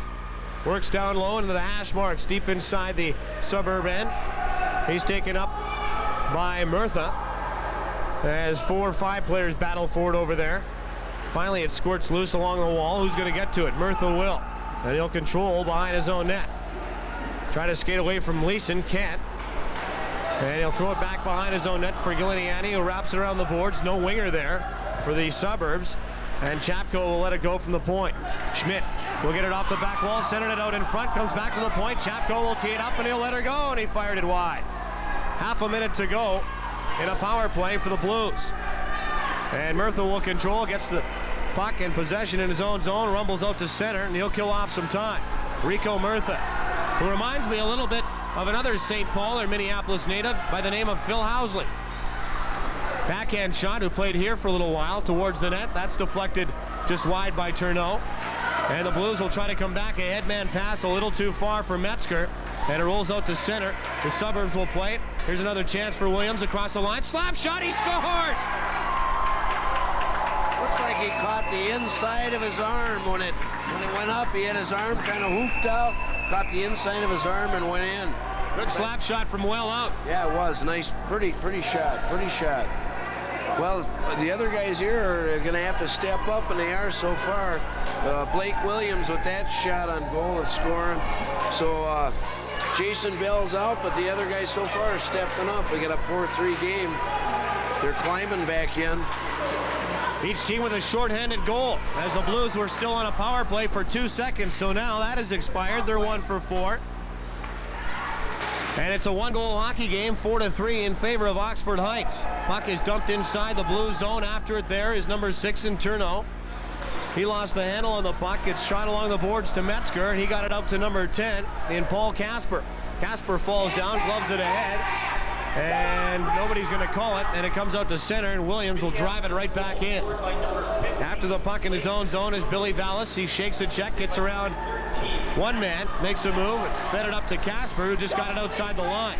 Works down low into the hash marks, deep inside the Suburb end. He's taken up by Murtha as 4 or 5 players battle for it over there. Finally, it squirts loose along the wall. Who's going to get to it? Murtha will. And he'll control behind his own net. Try to skate away from Leeson. Can't. And he'll throw it back behind his own net for Gliniani, who wraps it around the boards. No winger there for the Suburbs. And Chapko will let it go from the point. Schmidt will get it off the back wall, centered it out in front, comes back to the point. Chapko will tee it up, and he'll let her go, and he fired it wide. Half a minute to go in a power play for the Blues. And Murtha will control, gets the puck in possession in his own zone, rumbles out to center, and he'll kill off some time. Rico Murtha, who reminds me a little bit of another St. Paul or Minneapolis native by the name of Phil Housley. Backhand shot, who played here for a little while, towards the net. That's deflected just wide by Turneau. And the Blues will try to come back. A headman pass a little too far for Metzger, and it rolls out to center. The Suburbs will play it. Here's another chance for Williams across the line. Slap shot, he scores! Looked like he caught the inside of his arm when it went up. He had his arm kind of hooped out, caught the inside of his arm and went in. Good slap shot from well out. Yeah, it was nice, pretty shot. Well, the other guys here are going to have to step up, and they are so far. Blake Williams with that shot on goal and scoring. So Jason Bell's out, but the other guys so far are stepping up. We got a 4-3 game. They're climbing back in. Each team with a shorthanded goal, as the Blues were still on a power play for 2 seconds. So now that has expired. They're 1 for 4. And it's a 1-goal hockey game, 4-3 in favor of Oxford Heights. Puck is dumped inside the Blues zone. After it there is number 6 in Turneau. He lost the handle on the puck. It's shot along the boards to Metzger, and he got it up to number 10 in Paul Casper. Casper falls down, gloves it ahead, and nobody's going to call it, and it comes out to center, and Williams will drive it right back in. After the puck in his own zone is Billy Vallis. He shakes a check, gets around one man, makes a move, fed it up to Casper, who just got it outside the line.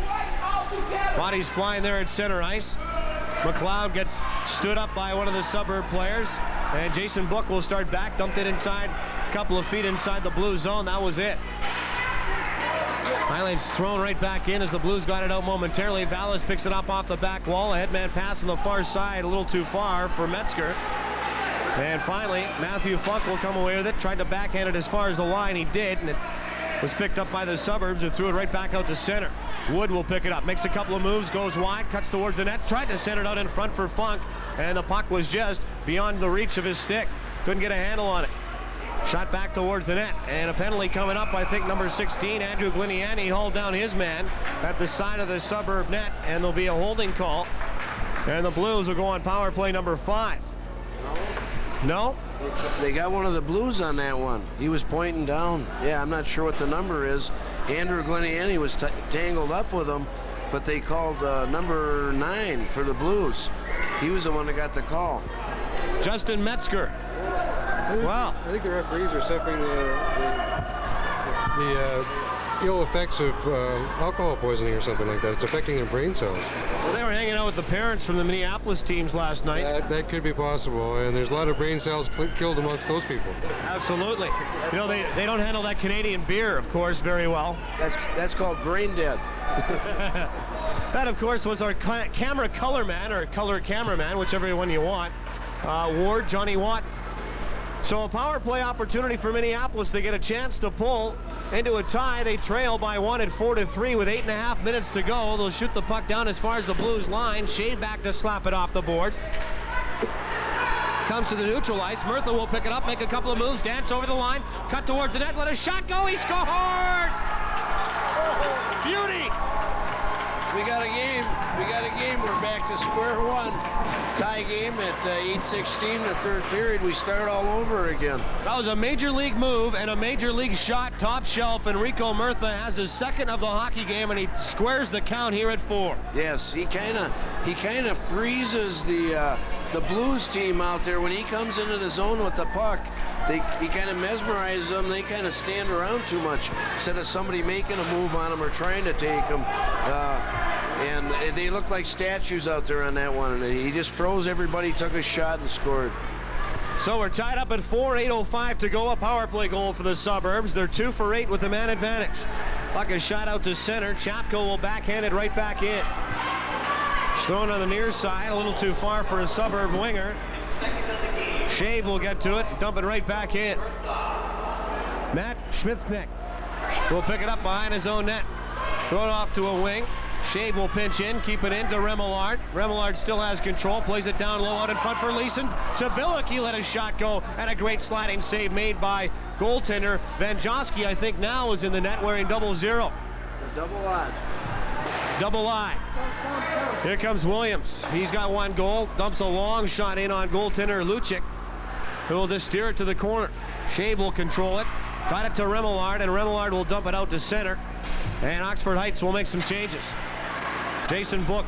Bodies flying there at center ice. McLeod gets stood up by one of the Suburb players, and Jason Book will start back, dumped it inside, a couple of feet inside the Blue zone. That was it. Highlights thrown right back in as the Blues got it out momentarily. Vallis picks it up off the back wall. A headman pass on the far side, a little too far for Metzger. And finally, Matthew Funk will come away with it. Tried to backhand it as far as the line. He did, and it was picked up by the Suburbs, who threw it right back out to center. Wood will pick it up, makes a couple of moves, goes wide, cuts towards the net, tried to send it out in front for Funk, and the puck was just beyond the reach of his stick. Couldn't get a handle on it. Shot back towards the net, and a penalty coming up. I think number 16, Andrew Gliniani, hauled down his man at the side of the Suburb net, and there'll be a holding call. And the Blues will go on power play number 5. No? They got one of the Blues on that one. He was pointing down. Yeah, I'm not sure what the number is. Andrew Gliniani was tangled up with him, but they called number 9 for the Blues. He was the one that got the call. Justin Metzger. Wow. I think the referees are suffering the ill effects of alcohol poisoning or something like that. It's affecting their brain cells. Well, they were hanging out with the parents from the Minneapolis teams last night. That could be possible, and there's a lot of brain cells killed amongst those people. Absolutely. You know, they don't handle that Canadian beer, of course, very well. That's called brain dead. That, of course, was our camera color man, or color cameraman, whichever one you want. Ward, Johnny Watt. So a power play opportunity for Minneapolis. They get a chance to pull into a tie. They trail by 1 at 4-3 with 8.5 minutes to go. They'll shoot the puck down as far as the Blues line. Shade back to slap it off the boards. Comes to the neutral ice. Murtha will pick it up, make a couple of moves, dance over the line, cut towards the net, let a shot go. He scores! Beauty! We got a game. We're back to square one. Tie game at 8:16, the third period. We start all over again. That was a major league move and a major league shot. Top shelf. Enrico Murtha has his second of the hockey game, and he squares the count here at 4. Yes, he kind of freezes the Blues team out there when he comes into the zone with the puck. He kind of mesmerizes them. They kind of stand around too much instead of somebody making a move on them or trying to take them. And they look like statues out there on that one. And he just froze everybody, took a shot, and scored. So we're tied up at 4, 8:05 to go. A power play goal for the Suburbs. They're 2 for 8 with the man advantage. Puck is shot out to center. Chapko will backhand it right back in. It's thrown on the near side, a little too far for a Suburb winger. Shave will get to it, dump it right back in. Matt Schmidtneck will pick it up behind his own net. Throw it off to a wing. Shave will pinch in, keep it into Remillard. Remillard still has control, plays it down low out in front for Leeson. To Billick, he let his shot go, and a great sliding save made by goaltender Vanjosky, I think now is in the net wearing 00. The double line. Double eye. Here comes Williams. He's got 1 goal. Dumps a long shot in on goaltender Lucic, who will just steer it to the corner. Shave will control it. Got it to Remillard, and Remillard will dump it out to center. And Oxford Heights will make some changes. Jason Book,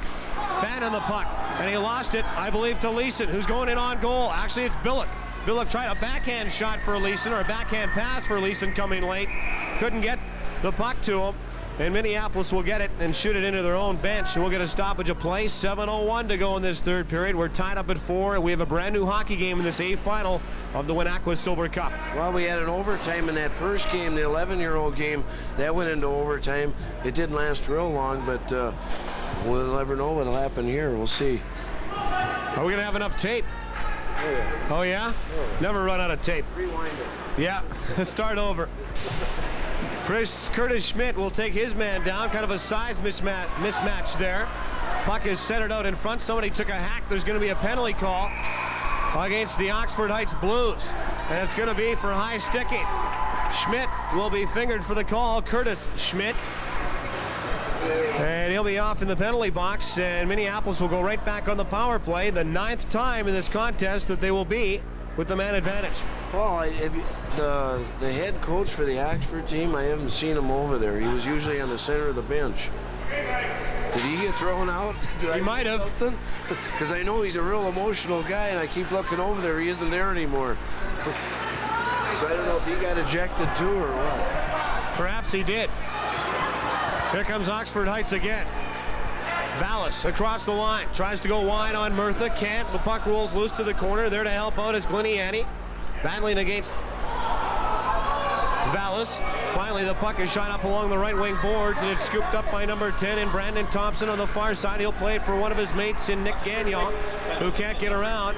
fan on the puck, and he lost it, I believe, to Leeson, who's going in on goal. Actually, it's Billick. Billick tried a backhand shot for Leeson, or a backhand pass for Leeson coming late. Couldn't get the puck to him. And Minneapolis will get it and shoot it into their own bench. And we'll get a stoppage of play. 7:01 to go in this third period. We're tied up at 4, and we have a brand new hockey game in this A final of the Winakwa Silver Cup. Well, we had an overtime in that first game, the 11-year-old game. That went into overtime. It didn't last real long, but we'll never know what'll happen here. We'll see. Are we going to have enough tape? Oh, yeah. Oh, yeah? Oh, yeah. Never run out of tape. Rewind it. Yeah, start over. Curtis Schmidt will take his man down. Kind of a size mismatch there. Puck is centered out in front. Somebody took a hack. There's going to be a penalty call against the Oxford Heights Blues. And it's going to be for high sticking. Schmidt will be fingered for the call. Curtis Schmidt. And he'll be off in the penalty box. And Minneapolis will go right back on the power play. The 9th time in this contest that they will be with the man advantage. Paul, the head coach for the Oxford team, I haven't seen him over there. He was usually on the center of the bench. Did he get thrown out? He might have. Because I know he's a real emotional guy, and I keep looking over there. He isn't there anymore. So I don't know if he got ejected too or what. Perhaps he did. Here comes Oxford Heights again. Vallis across the line, tries to go wide on Murtha, can't. The puck rolls loose to the corner. There to help out is Gliniani, battling against Vallis. Finally, the puck is shot up along the right wing boards, and it's scooped up by number 10 in Brandon Thompson on the far side. He'll play it for one of his mates in Nick Gagnon, who can't get around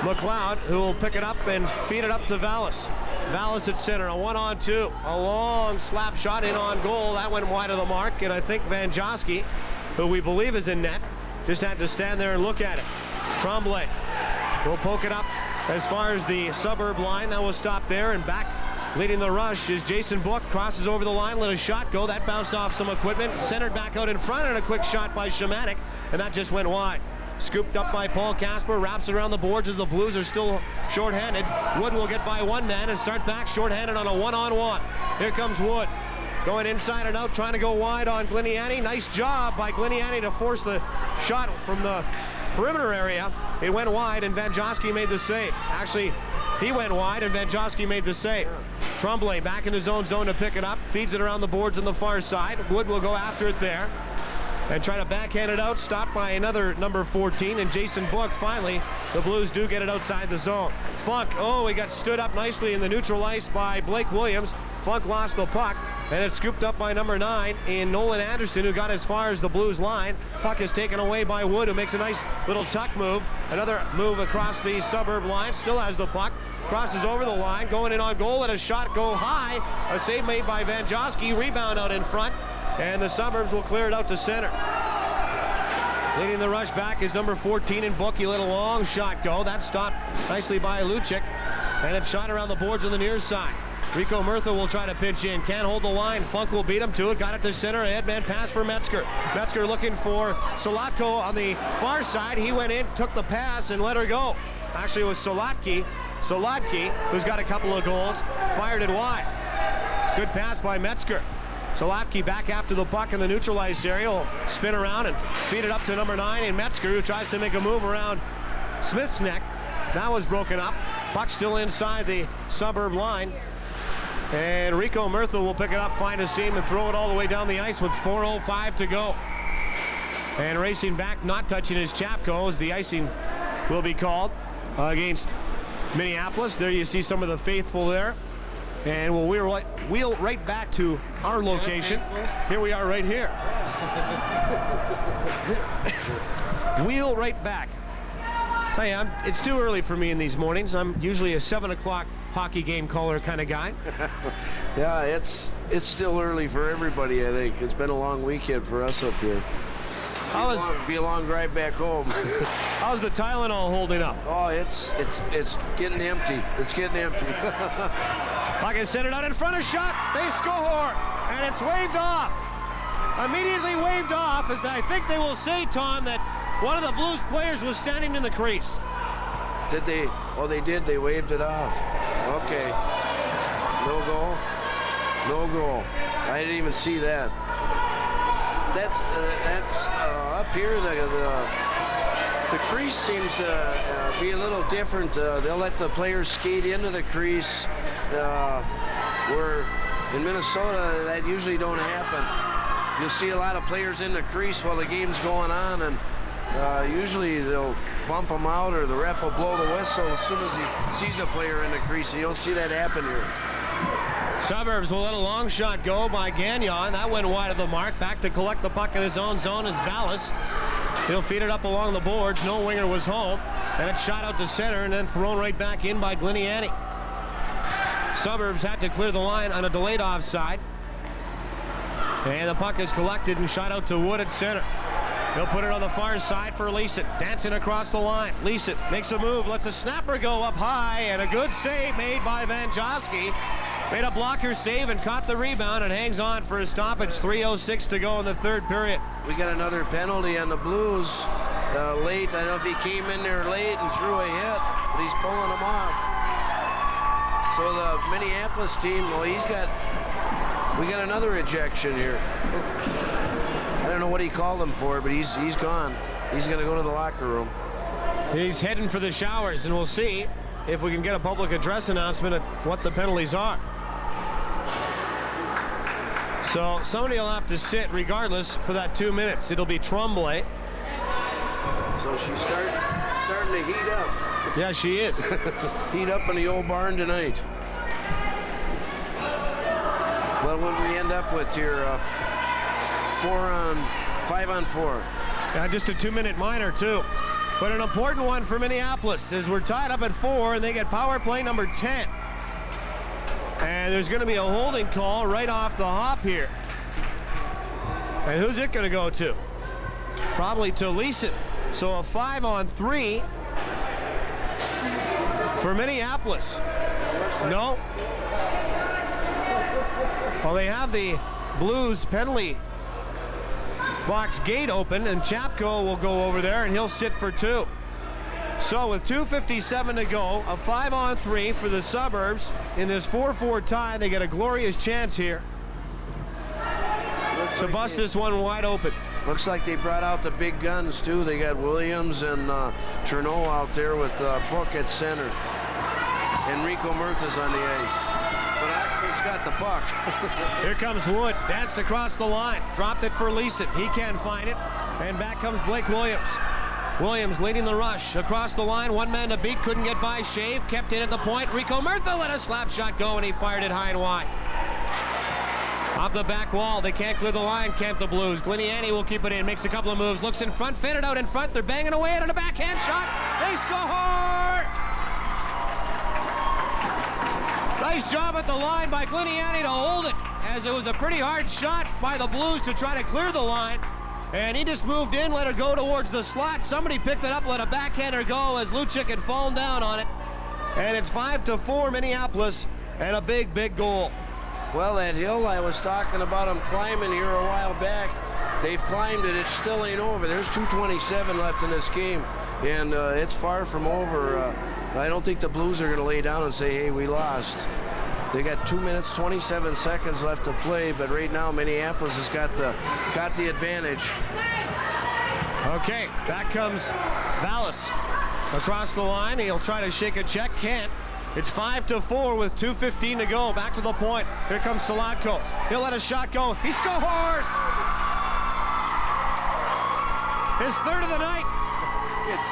McLeod, who will pick it up and feed it up to Vallis. Vallis at center, a 1-on-2. A long slap shot in on goal. That went wide of the mark, and I think Vanjosky, who we believe is in net, just had to stand there and look at it. Tremblay will poke it up as far as the Suburb line. That will stop there, and back leading the rush is Jason Book. Crosses over the line, let a shot go. That bounced off some equipment, centered back out in front, and a quick shot by Shemanek, and that just went wide. Scooped up by Paul Casper, wraps it around the boards as the Blues are still shorthanded. Wood will get by one man and start back shorthanded on a 1-on-1. Here comes Wood. Going inside and out, trying to go wide on Gliniani. Nice job by Gliniani to force the shot from the perimeter area. It went wide, and Vanjosky made the save. Actually, he went wide, and Vanjosky made the save. Tremblay back in his own zone to pick it up. Feeds it around the boards on the far side. Wood will go after it there and try to backhand it out. Stopped by another number 14 and Jason Book. Finally, the Blues do get it outside the zone. Funk, he got stood up nicely in the neutral ice by Blake Williams. Funk lost the puck, and it's scooped up by number 9 in Nolan Anderson, who got as far as the Blues line. Puck is taken away by Wood, who makes a nice little tuck move. Another move across the Suburb line, still has the puck. Crosses over the line, going in on goal, and a shot go high. A save made by Vanjosky, rebound out in front, and the Suburbs will clear it out to center. Leading the rush back is number 14 in Book. He let a long shot go. That's stopped nicely by Lucic, and it's shot around the boards on the near side. Rico Murtha will try to pitch in. Can't hold the line. Funk will beat him to it. Got it to center. A headman pass for Metzger. Metzger looking for Solatko on the far side. He went in, took the pass, and let her go. Actually, it was Solatki, who's got a couple of goals, fired it wide. Good pass by Metzger. Solatki back after the puck in the neutralized area. Will spin around and feed it up to number 9 in Metzger, who tries to make a move around Smith's neck. That was broken up. Puck still inside the Suburb line. And Rico Murtha will pick it up, find a seam, and throw it all the way down the ice with 4:05 to go. And racing back, not touching his Chapko, as the icing will be called against Minneapolis. There you see some of the faithful there. And we'll wheel right back to our location. Here we are right here. Wheel right back. Tell you, it's too early for me in these mornings. I'm usually a 7 o'clock hockey game caller kind of guy. Yeah, it's still early for everybody, I think. It's been a long weekend for us up here. Be a long drive back home. How's the Tylenol holding up? Oh, it's getting empty. It's getting empty. Puck is centered out in front of shot. They score, and it's waved off. Immediately waved off, as I think they will say, Tom, that one of the Blues players was standing in the crease. Did they? Oh, they did. They waved it off. Okay. No goal. No goal. I didn't even see that. That's up here. The crease seems to be a little different. They'll let the players skate into the crease. Where in Minnesota that usually don't happen. You'll see a lot of players in the crease while the game's going on, and usually they'll bump them out, or the ref will blow the whistle as soon as he sees a player in the crease. You don't see that happen here. Suburbs will let a long shot go by Gagnon. That went wide of the mark. Back to collect the puck in his own zone is Vallis. He'll feed it up along the boards. No winger was home. And it's shot out to center and then thrown right back in by Gliniani. Suburbs had to clear the line on a delayed offside. And the puck is collected and shot out to Wood at center. He'll put it on the far side for Leeson. Dancing across the line. Leeson makes a move, lets a snapper go up high, and a good save made by Vanjosky. Made a blocker save and caught the rebound and hangs on for a stoppage. 3:06 to go in the third period. We got another penalty on the Blues late. I don't know if he came in there late and threw a hit, but he's pulling them off. So the Minneapolis team, well, we got another ejection here. I don't know what he called him for, but he's gone. He's going to go to the locker room. He's heading for the showers, and we'll see if we can get a public address announcement at what the penalties are. So somebody will have to sit regardless for that 2 minutes. It'll be Tremblay. So she's starting to heat up. Yeah, she is. Heat up in the old barn tonight. What would we end up with here? 5 on 4. Just a 2-minute minor, too. But an important one for Minneapolis, as we're tied up at 4, and they get power play number 10. And there's going to be a holding call right off the hop here. And who's it going to go to? Probably to Leeson. So a 5-on-3 for Minneapolis. No. Well, they have the Blues penalty box gate open, and Chapko will go over there, and he'll sit for 2. So with 2:57 to go, a 5-on-3 for the Suburbs in this 4-4 tie. They get a glorious chance here to bust this one wide open. Looks like they brought out the big guns too. They got Williams and Chernow out there with Book at center. And Rico Murtha's on the ice. But Wood's got the puck. Here comes Wood, danced across the line, dropped it for Leeson. He can't find it, and back comes Blake Williams. Williams leading the rush across the line, one man to beat, couldn't get by. Shave, kept in at the point. Rico Murtha let a slap shot go, and he fired it high and wide. Off the back wall, they can't clear the line, can't the Blues. Gliniani will keep it in, makes a couple of moves, looks in front, faded out in front. They're banging away at a backhand shot. They score! Nice job at the line by Gliniani to hold it, as it was a pretty hard shot by the Blues to try to clear the line. And he just moved in, let it go towards the slot. Somebody picked it up, let a backhander go as Lucic had fallen down on it. And it's 5-4 Minneapolis, and a big, big goal. Well, that hill I was talking about them climbing here a while back, they've climbed it. It still ain't over. There's 2:27 left in this game, and it's far from over. I don't think the Blues are going to lay down and say, hey, we lost. They got 2 minutes, 27 seconds left to play, but right now Minneapolis has got the advantage. Okay, back comes Vallis across the line. He'll try to shake a check, can't. It's 5-4 with 2:15 to go. Back to the point. Here comes Salatko. He'll let a shot go. He scores! His third of the night. It's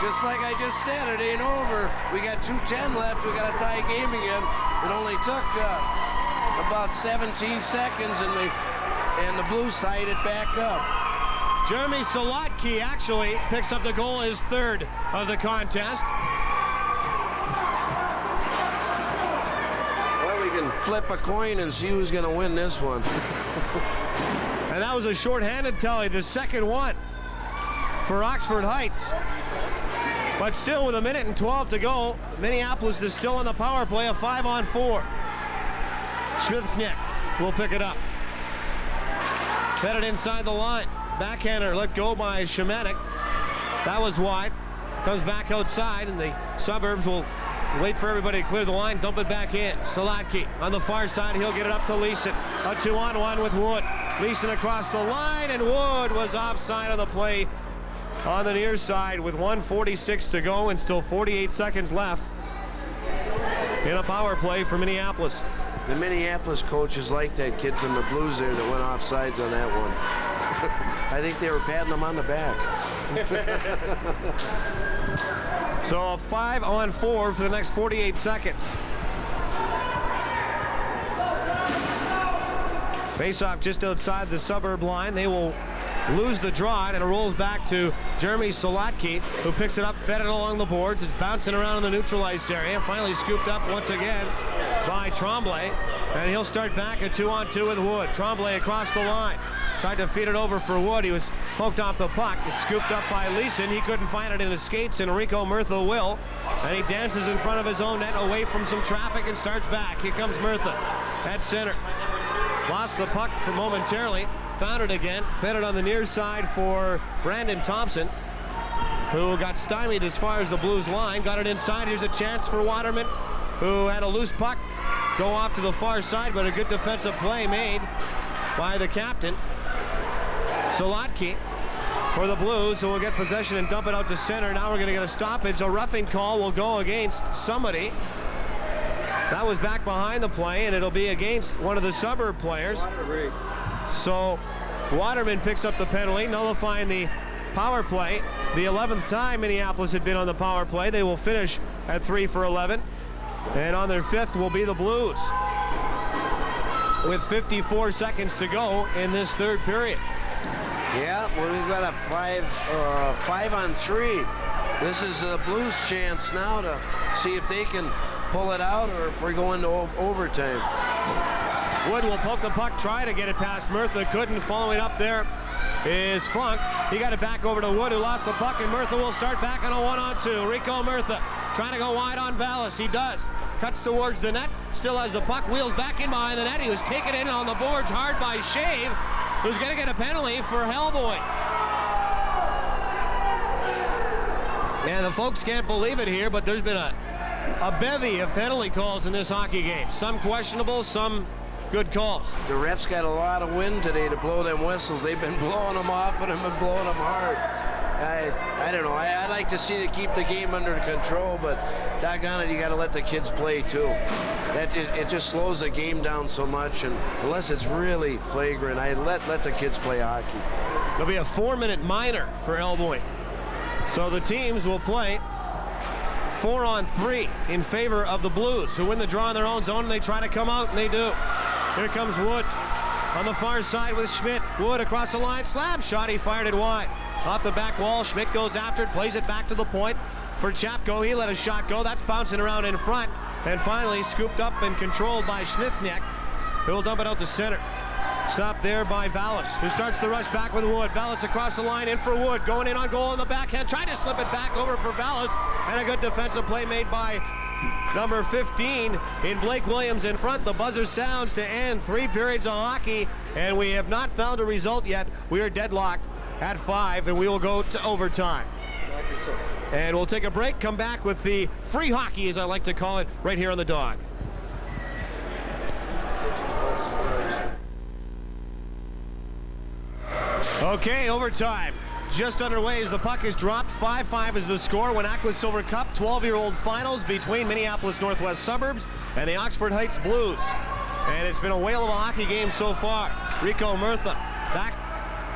just like I just said, it ain't over. We got 2:10 left. We got a tie game again. It only took about 17 seconds, and the Blues tied it back up. Jeremy Salatki actually picks up the goal, his third of the contest. Well, we can flip a coin and see who's going to win this one. And that was a shorthanded tally, the second one for Oxford Heights. But still, with 1:12 to go, Minneapolis is still on the power play, a 5-on-4. Smith-Knick will pick it up. Fed it inside the line. Backhander let go by Shemanek. That was wide. Comes back outside, and the Suburbs will wait for everybody to clear the line, dump it back in. Salatki on the far side, he'll get it up to Leeson. A 2-on-1 with Wood. Leeson across the line, and Wood was offside of the play on the near side with 1:46 to go and still 48 seconds left in a power play for Minneapolis. The Minneapolis coaches like that kid from the Blues there that went off sides on that one. I think they were patting him on the back. So a 5-on-4 for the next 48 seconds. Face-off just outside the Suburb line. They will lose the draw, and it rolls back to Jeremy Salatki, who picks it up, fed it along the boards. It's bouncing around in the neutralized area. Finally scooped up once again by Tremblay, and he'll start back at 2-on-2 with Wood. Tremblay across the line. Tried to feed it over for Wood. He was poked off the puck. It's scooped up by Leeson. He couldn't find it in his skates, and Rico Murtha will. And he dances in front of his own net, away from some traffic, and starts back. Here comes Murtha at center. Lost the puck for momentarily. Found it again. Fed it on the near side for Brandon Thompson, who got stymied as far as the Blues line. Got it inside. Here's a chance for Waterman, who had a loose puck go off to the far side, but a good defensive play made by the captain. Salatki for the Blues, who will get possession and dump it out to center. Now we're going to get a stoppage. A roughing call will go against somebody. That was back behind the play, and it'll be against one of the Suburb players. So Waterman picks up the penalty, nullifying the power play. The 11th time Minneapolis had been on the power play. They will finish at 3 for 11. And on their 5th will be the Blues, with 54 seconds to go in this third period. Yeah, well, we've got a 5-on-3. This is the Blues' chance now to see if they can pull it out or if we're going to overtime. Wood will poke the puck, try to get it past Murtha. Couldn't. Following up there is Funk. He got it back over to Wood, who lost the puck, and Murtha will start back on a 1-on-2. Rico Murtha trying to go wide on Vallis. He does. Cuts towards the net. Still has the puck. Wheels back in behind the net. He was taken in on the boards hard by Shave, who's going to get a penalty for Hellboy. And the folks can't believe it here, but there's been a bevy of penalty calls in this hockey game. Some questionable, some good calls. The refs got a lot of wind today to blow them whistles. They've been blowing them off and have been blowing them hard. I don't know. I like to see to keep the game under control, but doggone it, you got to let the kids play too. It just slows the game down so much, and unless it's really flagrant, I let the kids play hockey. There'll be a 4-minute minor for Elboy. So the teams will play 4-on-3 in favor of the Blues, who win the draw in their own zone, and they try to come out, and they do. Here comes Wood on the far side with Schmidt. Wood across the line, slap shot, he fired it wide. Off the back wall, Schmidt goes after it, plays it back to the point for Chapko. He let a shot go, that's bouncing around in front, and finally scooped up and controlled by Schnithniek, who will dump it out to center. Stopped there by Vallis, who starts the rush back with Wood. Vallis across the line, in for Wood, going in on goal in the backhand, trying to slip it back over for Vallis, and a good defensive play made by number 15 in Blake Williams in front. The buzzer sounds to end 3 periods of hockey, and we have not found a result yet. We are deadlocked at 5, and we will go to overtime. And we'll take a break, come back with the free hockey, as I like to call it, right here on the Dog. Okay, overtime just underway as the puck is dropped. 5-5 is the score. Winakwa Silver Cup 12-year-old finals between Minneapolis Northwest Suburbs and the Oxford Heights Blues. And it's been a whale of a hockey game so far. Rico Murtha back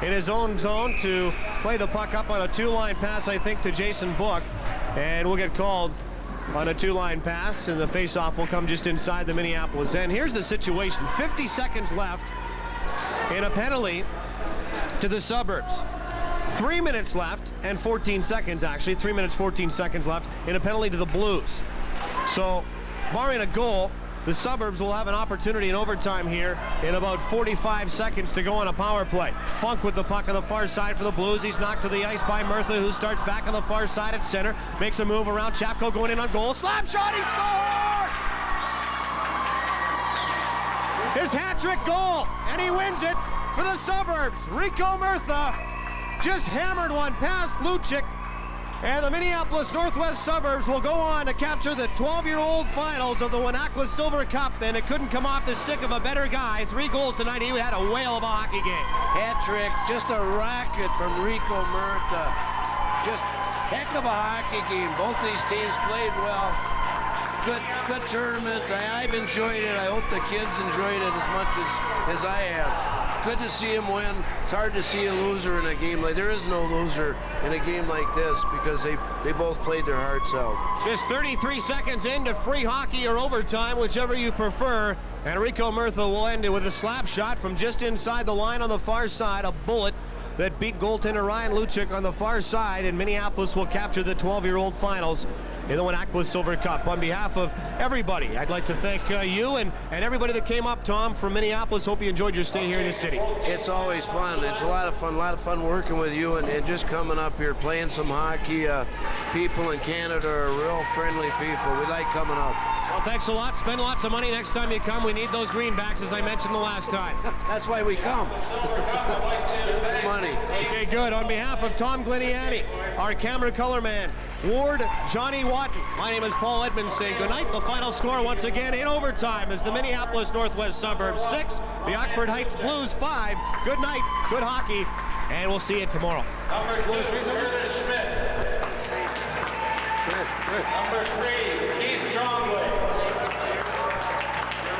in his own zone to play the puck up on a 2-line pass, I think, to Jason Book. And we'll get called on a 2-line pass, and the face-off will come just inside the Minneapolis end. Here's the situation. 50 seconds left in a penalty to the Suburbs. 3 minutes left and 14 seconds, actually. 3 minutes, 14 seconds left in a penalty to the Blues. So, barring a goal, the Suburbs will have an opportunity in overtime here in about 45 seconds to go on a power play. Funk with the puck on the far side for the Blues. He's knocked to the ice by Murtha, who starts back on the far side at center. Makes a move around. Chapko going in on goal. Slap shot, he scores! His hat-trick goal, and he wins it for the Suburbs. Rico Murtha just hammered one past Lucic, and the Minneapolis Northwest Suburbs will go on to capture the 12-year-old finals of the Winakwa Silver Cup, and it couldn't come off the stick of a better guy. 3 goals tonight. He had a whale of a hockey game. Hat-trick, just a rocket from Rico Murtha. Just heck of a hockey game. Both these teams played well. Good tournament. I've enjoyed it. I hope the kids enjoyed it as much as I have. Good to see him win. It's hard to see a loser in a game like, there is no loser in a game like this, because they both played their hearts out. Just 33 seconds into free hockey or overtime, whichever you prefer. And Rico Murtha will end it with a slap shot from just inside the line on the far side. A bullet that beat goaltender Ryan Lucic on the far side, and Minneapolis will capture the 12-year-old finals in the Winakwa Silver Cup. On behalf of everybody, I'd like to thank you and everybody that came up, Tom, from Minneapolis. Hope you enjoyed your stay here in the city. It's always fun. It's a lot of fun working with you and just coming up here, playing some hockey. People in Canada are real friendly people. We like coming up. Well, thanks a lot. Spend lots of money next time you come. We need those greenbacks, as I mentioned the last time. That's why we come. Money. Okay, good. On behalf of Tom Gliniani, our camera color man, Ward, Johnny Watton, my name is Paul Edmonds saying goodnight. The final score once again in overtime is the Minneapolis Northwest Suburbs 6, the Oxford Heights Blues 5. Good night, good hockey, and we'll see you tomorrow. Number 2, Curtis Schmidt. Number 3, Keith Strongway.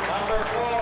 Number 4,